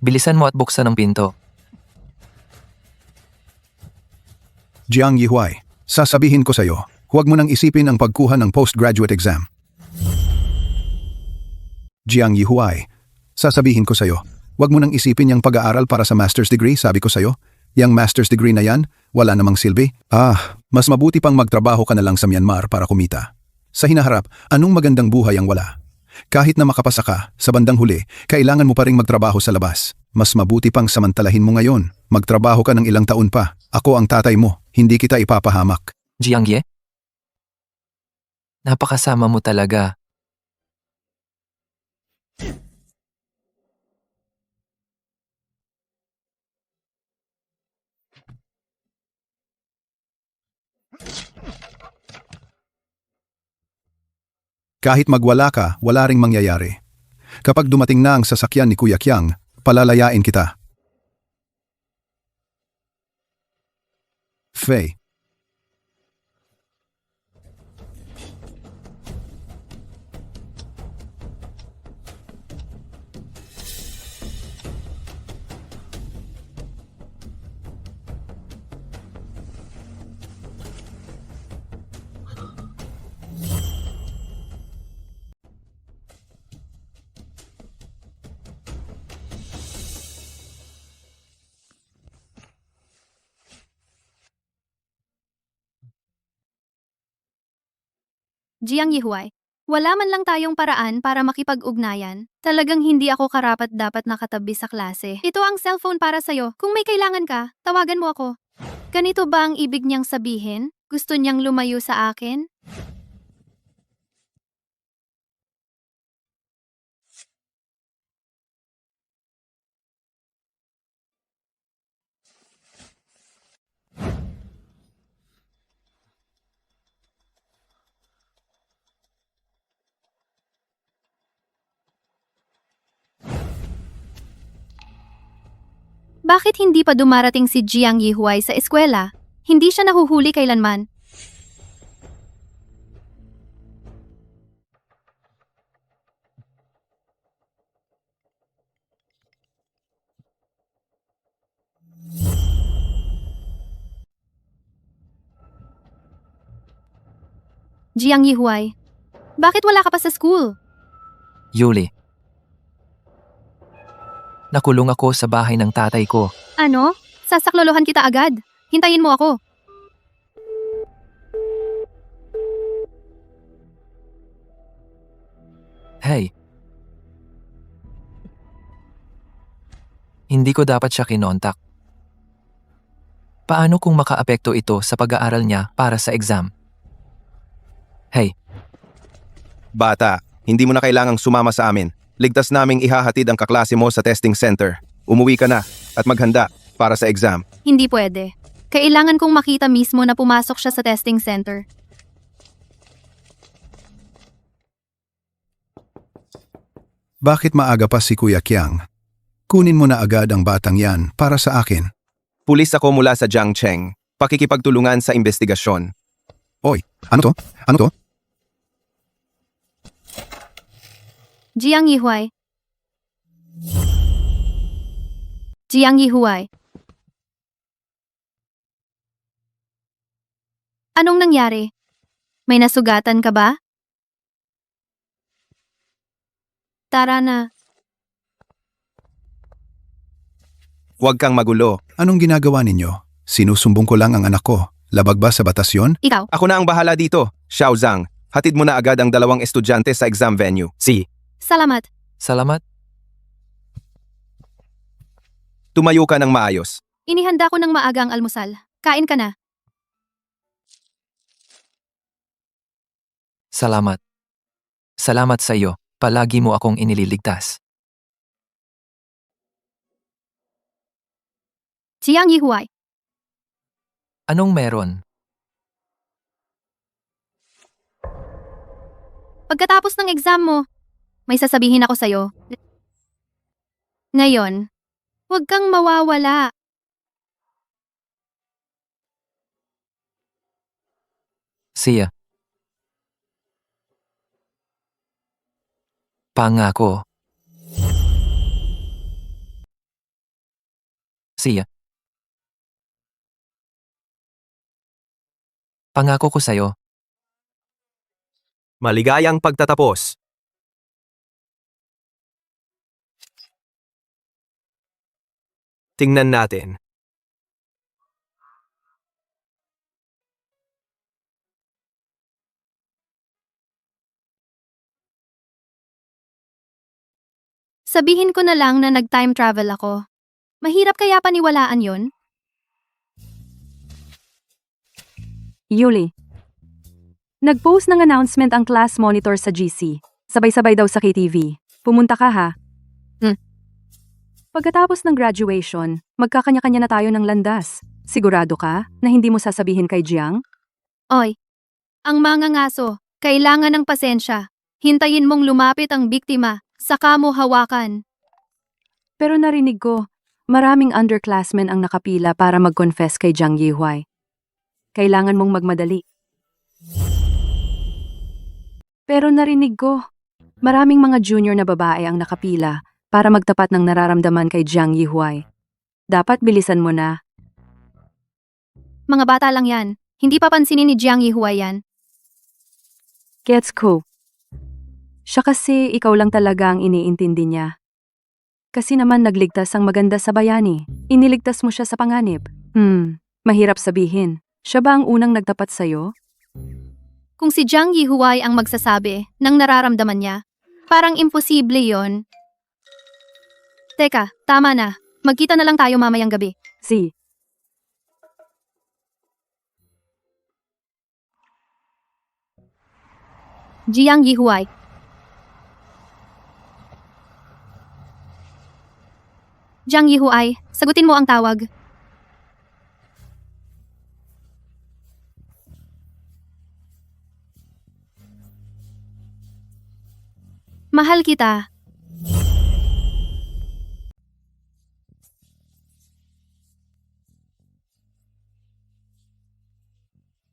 Bilisan mo at buksan ang pinto. Jiang Yihuai, sasabihin ko sa'yo, huwag mo nang isipin ang pagkuha ng postgraduate exam. Jiang Yihuai, sasabihin ko sa'yo, huwag mo nang isipin yung pag-aaral para sa master's degree, sabi ko sa'yo. Yang master's degree na yan, wala namang silbi. Mas mabuti pang magtrabaho ka na lang sa Myanmar para kumita. Sa hinaharap, anong magandang buhay ang wala? Kahit na makapasa ka, sa bandang huli, kailangan mo pa ring magtrabaho sa labas. Mas mabuti pang samantalahin mo ngayon. Magtrabaho ka ng ilang taon pa. Ako ang tatay mo, hindi kita ipapahamak. Jiang Jie? Napakasama mo talaga. Kahit magwala ka, wala ring mangyayari. Kapag dumating na ang sasakyan ni Kuya Kiang, palalayain kita. Faye. Jiang Yihuai, wala man lang tayong paraan para makipag-ugnayan. Talagang hindi ako karapat dapat nakatabi sa klase. Ito ang cellphone para sa'yo. Kung may kailangan ka, tawagan mo ako. Ganito ba ang ibig niyang sabihin? Gusto niyang lumayo sa akin? Bakit hindi pa dumarating si Jiang Yihuai sa eskwela? Hindi siya nahuhuli kailanman. Jiang Yihuai, bakit wala ka pa sa school? Yuli. Nakulong ako sa bahay ng tatay ko. Ano? Sasaklolohan kita agad. Hintayin mo ako. Hey. Hindi ko dapat siya kinontak. Paano kung makaapekto ito sa pag-aaral niya para sa exam? Hey, Bata, hindi mo na kailangang sumama sa amin. Ligtas naming ihahatid ang kaklase mo sa testing center. Umuwi ka na at maghanda para sa exam. Hindi pwede. Kailangan kong makita mismo na pumasok siya sa testing center. Bakit maaga pa si Kuya Kiang? Kunin mo na agad ang batang yan para sa akin. Pulis ako mula sa Jiangcheng. Pakikipagtulungan sa investigasyon. Oy, ano to? Ano to? Jiang Yihuai. Jiang Yihuai. Anong nangyari? May nasugatan ka ba? Tara na. Huwag kang magulo. Anong ginagawa ninyo? Sinusumbong ko lang ang anak ko. Labag ba sa batas yon? Ikaw, Ako na ang bahala dito. Xiao Zhang, hatid mo na agad ang 2 estudyante sa exam venue. Si, salamat. Salamat. tumayo ka ng maayos. Inihanda ko ng maaga ang almusal. Kain ka na. Salamat. Salamat sa iyo. Palagi mo akong inililigtas. Jiang Yihuai, Anong meron? pagkatapos ng exam mo, may sasabihin ako sa'yo. Ngayon, huwag kang mawawala. Siya. Pangako. Siya. Pangako ko sa'yo. Maligayang pagtatapos. Tingnan natin. Sabihin ko na lang na nag-time travel ako. Mahirap kaya paniwalaan yon? Yuli. Nag-post ng announcement ang class monitor sa GC. Sabay-sabay daw sa KTV. Pumunta ka ha? Pagkatapos ng graduation, magkakanya-kanya na tayo ng landas. Sigurado ka na hindi mo sasabihin kay Jiang? Oy, ang mga ngaso, kailangan ng pasensya. Hintayin mong lumapit ang biktima, saka mo hawakan. Pero narinig ko, maraming underclassmen ang nakapila para mag-confess kay Jiang Yihuai. Kailangan mong magmadali. Pero narinig ko, maraming mga junior na babae ang nakapila para magtapat ng nararamdaman kay Jiang Yihuai. Dapat bilisan mo na. Mga bata lang yan. Hindi papansinin ni Jiang Yihuai yan. Gets ko. Siya kasi ikaw lang talaga ang iniintindi niya. Kasi naman nagligtas ang maganda sa bayani. Iniligtas mo siya sa panganib. Mahirap sabihin. Siya ba ang unang nagtapat sa'yo? Kung si Jiang Yihuai ang magsasabi ng nararamdaman niya, parang imposible yon. Teka, tama na. Magkita na lang tayo mamayang gabi. Si. Jiang Yihuai. Jiang Yihuai, sagutin mo ang tawag. Mahal kita.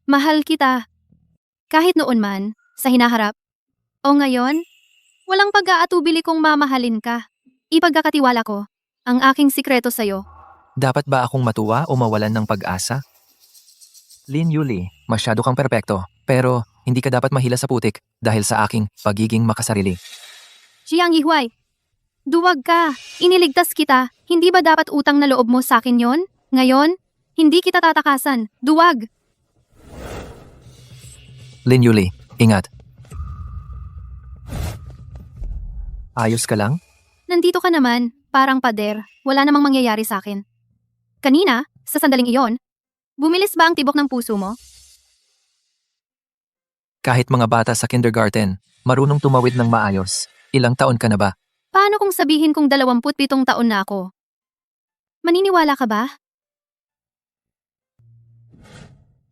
Mahal kita. Kahit noon man, sa hinaharap. O ngayon, walang pag-aatubili kong mamahalin ka. Ipagkakatiwala ko ang aking sikreto sa'yo. Dapat ba akong matuwa o mawalan ng pag-asa? Lin Yuli, masyado kang perpekto. Pero hindi ka dapat mahila sa putik dahil sa aking pagiging makasarili. Jiang Yihuai, duwag ka. Iniligtas kita. Hindi ba dapat utang na loob mo sa akin yon? Ngayon, hindi kita tatakasan. Duwag. Lin Yuli, ingat. Ayos ka lang? Nandito ka naman, parang pader. Wala namang mangyayari sa akin. Kanina, sa sandaling iyon, bumilis ba ang tibok ng puso mo? Kahit mga bata sa kindergarten, marunong tumawid ng maayos. Ilang taon ka na ba? Paano kung sabihin kong 27 taon na ako? Maniniwala ka ba?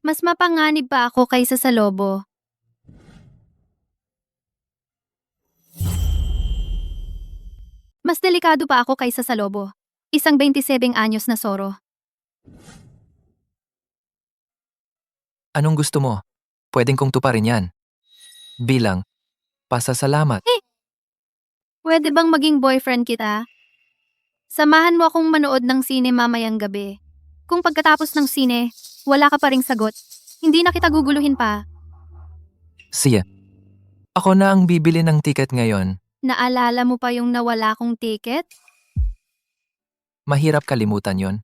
Mas mapanganib pa ako kaysa sa lobo. Mas delikado pa ako kaysa sa lobo. Isang 27 anyos na soro. Anong gusto mo? Pwedeng kong tuparin yan. Bilang, pasasalamat. Pwede bang maging boyfriend kita? Samahan mo akong manood ng sine mamayang gabi. Kung pagkatapos ng sine, wala ka pa ring sagot, hindi na kita guguluhin pa. Siya. Ako na ang bibili ng tiket ngayon. Naalala mo pa yung nawala kong ticket? Mahirap kalimutan yon.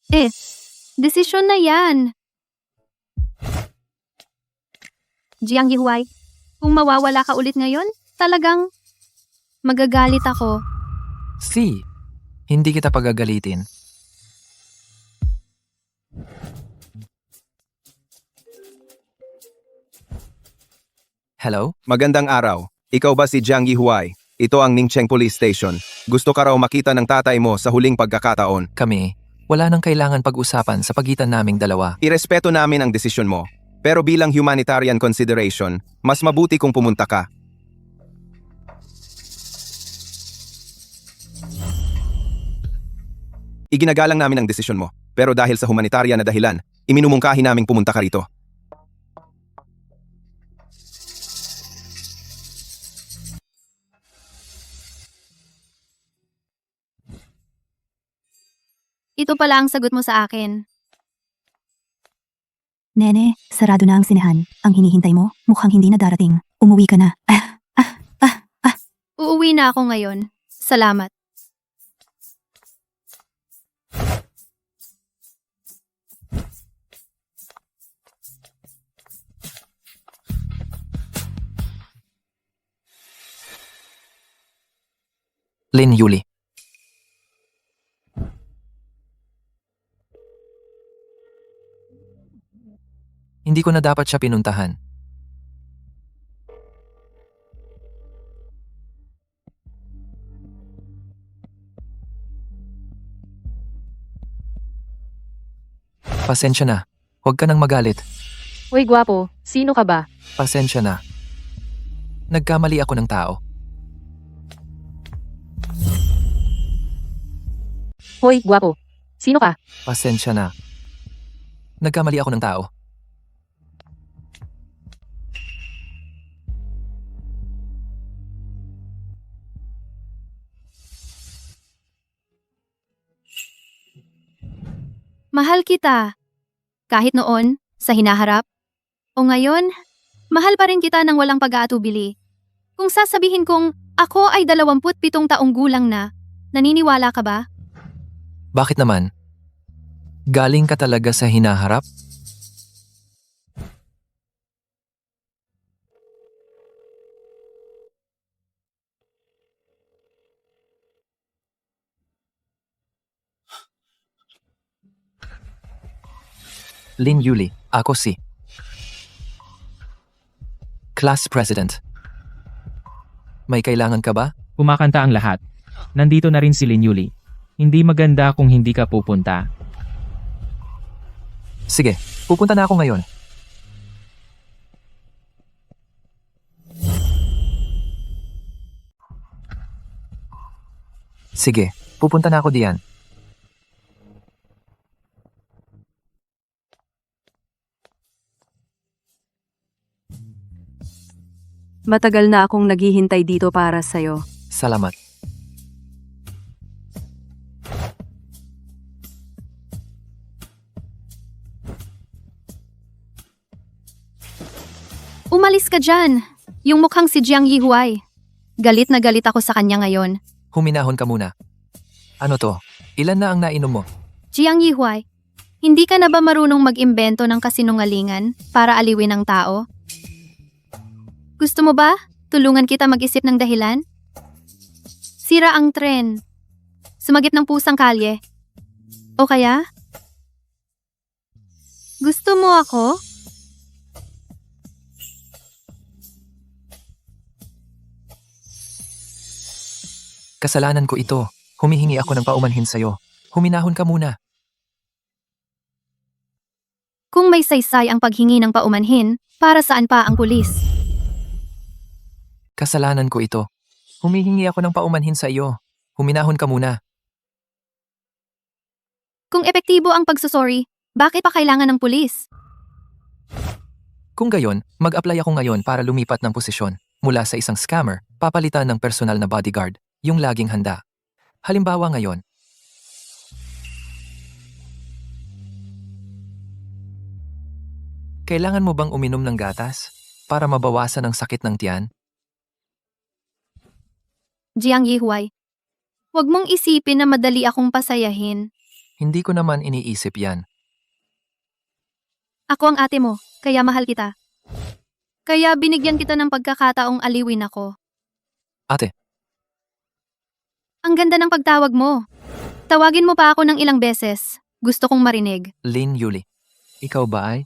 Desisyon na yan. Jiang Yihuai, kung mawawala ka ulit ngayon, talagang magagalit ako. Si, hindi kita pagagalitin. Hello? Magandang araw. Ikaw ba si Jiang Yihuai? Ito ang Ningcheng Police Station. Gusto ka raw makita ng tatay mo sa huling pagkakataon. Kami, wala nang kailangan pag-usapan sa pagitan naming dalawa. Irespeto namin ang desisyon mo. Pero bilang humanitarian consideration, mas mabuti kung pumunta ka. Iginagalang namin ang desisyon mo. Pero dahil sa humanitarian na dahilan, iminumungkahi naming pumunta ka rito. Ito pala ang sagot mo sa akin. Nene, sarado na ang sinehan. Ang hinihintay mo, mukhang hindi na darating. Umuwi ka na. Uuwi na ako ngayon. Salamat. Lin Yuli. Hindi ko na dapat siya pinuntahan. Pasensya na. Huwag ka nang magalit. Hoy gwapo, sino ka ba? Pasensya na. Nagkamali ako ng tao. Hoy gwapo, sino ka? Pasensya na. Nagkamali ako ng tao. Mahal kita. Kahit noon, sa hinaharap. O ngayon, mahal pa rin kita ng walang pag-aatubili. Kung sasabihin kong ako ay 27 taong gulang na, naniniwala ka ba? Bakit naman? Galing ka talaga sa hinaharap? Lin Yuli, ako si Class President. May kailangan ka ba? Kumakanta ang lahat. Nandito na rin si Lin Yuli. Hindi maganda kung hindi ka pupunta. Sige, pupunta na ako ngayon. Sige, pupunta na ako diyan. Matagal na akong naghihintay dito para sa'yo. Salamat. Umalis ka dyan. Yung mukhang si Jiang Yihuai. Galit na galit ako sa kanya ngayon. Huminahon ka muna. Ano to? Ilan na ang nainom mo? Jiang Yihuai, hindi ka na ba marunong mag-imbento ng kasinungalingan para aliwin ang tao? Gusto mo ba? Tulungan kita mag-isip ng dahilan? Sira ang tren. Sumagip ng pusang kalye. O kaya? Gusto mo ako? Kasalanan ko ito. Humihingi ako ng paumanhin sa'yo. Huminahon ka muna. Kung may saysay ang paghingi ng paumanhin, para saan pa ang pulis? Kasalanan ko ito. Humihingi ako ng paumanhin sa iyo. Huminahon ka muna. Kung epektibo ang pagsusorry, bakit pa kailangan ng pulis? Kung gayon, mag-apply ako ngayon para lumipat ng posisyon. Mula sa isang scammer, papalitan ng personal na bodyguard, yung laging handa. Halimbawa ngayon. Kailangan mo bang uminom ng gatas para mabawasan ang sakit ng tiyan? Jiang Yihuai, huwag mong isipin na madali akong pasayahin. Hindi ko naman iniisip yan. Ako ang ate mo, kaya mahal kita. Kaya binigyan kita ng pagkakataong aliwin ako. Ate, Ang ganda ng pagtawag mo. Tawagin mo pa ako ng ilang beses. Gusto kong marinig. Lin Yuli. Ikaw ba ay?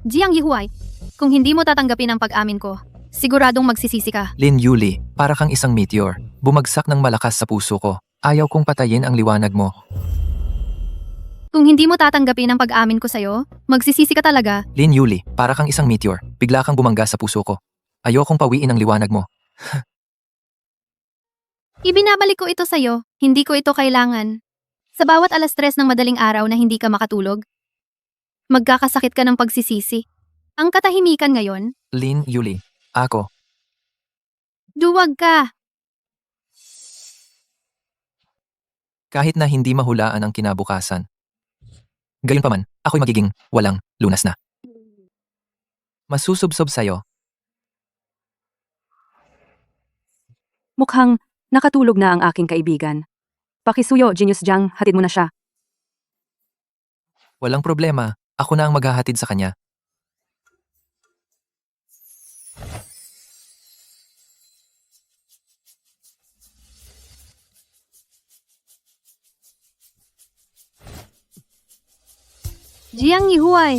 Jiang Yihuai, kung hindi mo tatanggapin ang pag-amin ko, siguradong magsisisi ka. Lin Yuli, para kang isang meteor. Bumagsak ng malakas sa puso ko. Ayaw kong patayin ang liwanag mo. Kung hindi mo tatanggapin ang pag-amin ko sa'yo, magsisisi ka talaga. Lin Yuli, para kang isang meteor. Bigla kang bumangga sa puso ko. Ayokong pawiin ang liwanag mo. Ibinabalik ko ito sa'yo, hindi ko ito kailangan. Sa bawat 3:00 ng madaling araw na hindi ka makatulog, magkakasakit ka ng pagsisisi. Ang katahimikan ngayon, Lin Yuli, ako. duwag ka. Kahit na hindi mahulaan ang kinabukasan. Gayunpaman, ako'y magiging walang lunas na. Masusubsob sa'yo. Mukhang nakatulog na ang aking kaibigan. Pakisuyo, Genius Jiang, hatid mo na siya. Walang problema. Ako na ang maghahatid sa kanya. Jiang Yihuai.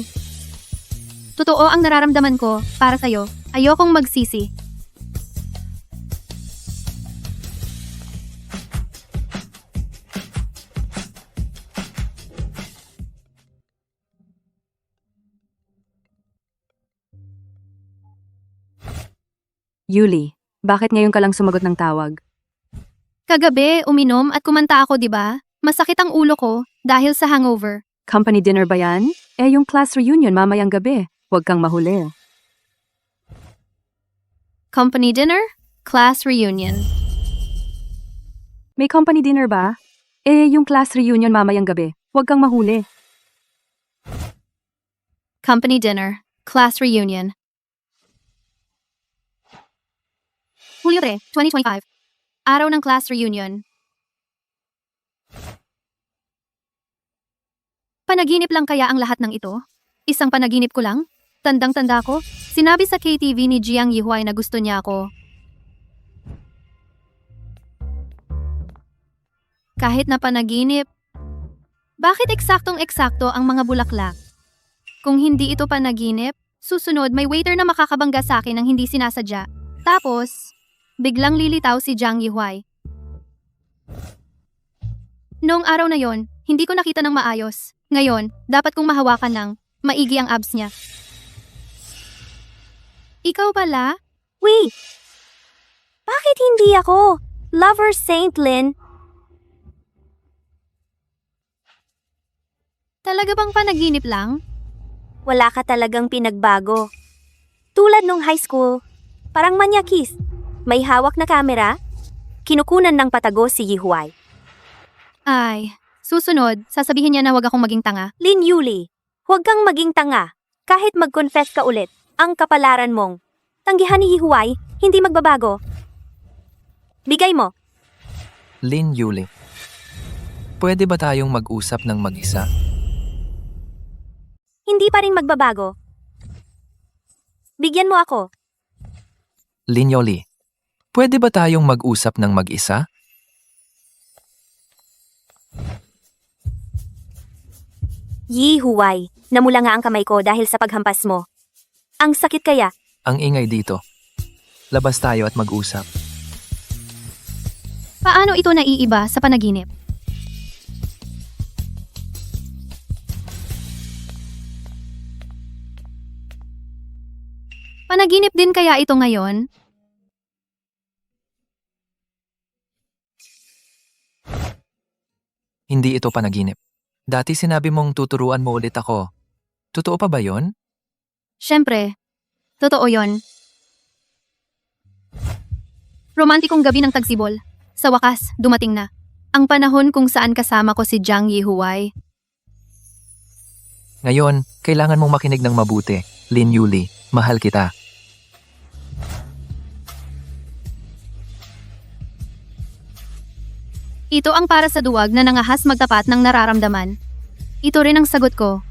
Totoo ang nararamdaman ko para sa'yo. Ayokong magsisi. Yuli, bakit ngayon ka lang sumagot ng tawag? Kagabi, uminom at kumanta ako, di ba? Masakit ang ulo ko dahil sa hangover. Company dinner ba yan? Yung class reunion mamayang gabi. Huwag kang mahuli. Company dinner, class reunion. May company dinner ba? Yung class reunion mamayang gabi. Huwag kang mahuli. Company dinner, class reunion. Hulyo 2025. Araw ng class reunion. Panaginip lang kaya ang lahat ng ito? Isang panaginip ko lang? Tandang-tanda ko, sinabi sa KTV ni Jiang Yihuai na gusto niya ako. Kahit na panaginip, bakit eksaktong-eksakto ang mga bulaklak? Kung hindi ito panaginip, susunod may waiter na makakabangga sa akin ng hindi sinasadya. Tapos, biglang lilitaw si Jiang Yihuai. Noong araw na yon, hindi ko nakita ng maayos. Ngayon, dapat kong mahawakan ng maigi ang abs niya. Ikaw pala? Wait! Bakit hindi ako? Lover Saint Lin? Talaga bang panaginip lang? Wala ka talagang pinagbago. Tulad nung high school, parang manyakis. May hawak na kamera, kinukunan ng patago si Yihuai. Ay, susunod, sasabihin niya na wag akong maging tanga. Lin Yuli, huwag kang maging tanga. Kahit mag-confess ka ulit, ang kapalaran mong tanggihan ni Yihuai, hindi magbabago. Bigay mo. Lin Yuli. Pwede ba tayong mag-usap ng mag-isa? Hindi pa rin magbabago. Bigyan mo ako. Lin Yuli. Pwede ba tayong mag-usap ng mag-isa? Yihuai, namula nga ang kamay ko dahil sa paghampas mo. Ang sakit kaya? Ang ingay dito. Labas tayo at mag-usap. Paano ito naiiba sa panaginip? Panaginip din kaya ito ngayon? Hindi ito panaginip. Dati sinabi mong tuturuan mo ulit ako. Totoo pa ba yon? Siyempre, totoo yon. Romantikong gabi ng tagsibol. Sa wakas, dumating na. Ang panahon kung saan kasama ko si Jiang Yihuai. Ngayon, kailangan mong makinig ng mabuti. Lin Yuli, mahal kita. Ito ang para sa duwag na nangahas magtapat ng nararamdaman. Ito rin ang sagot ko.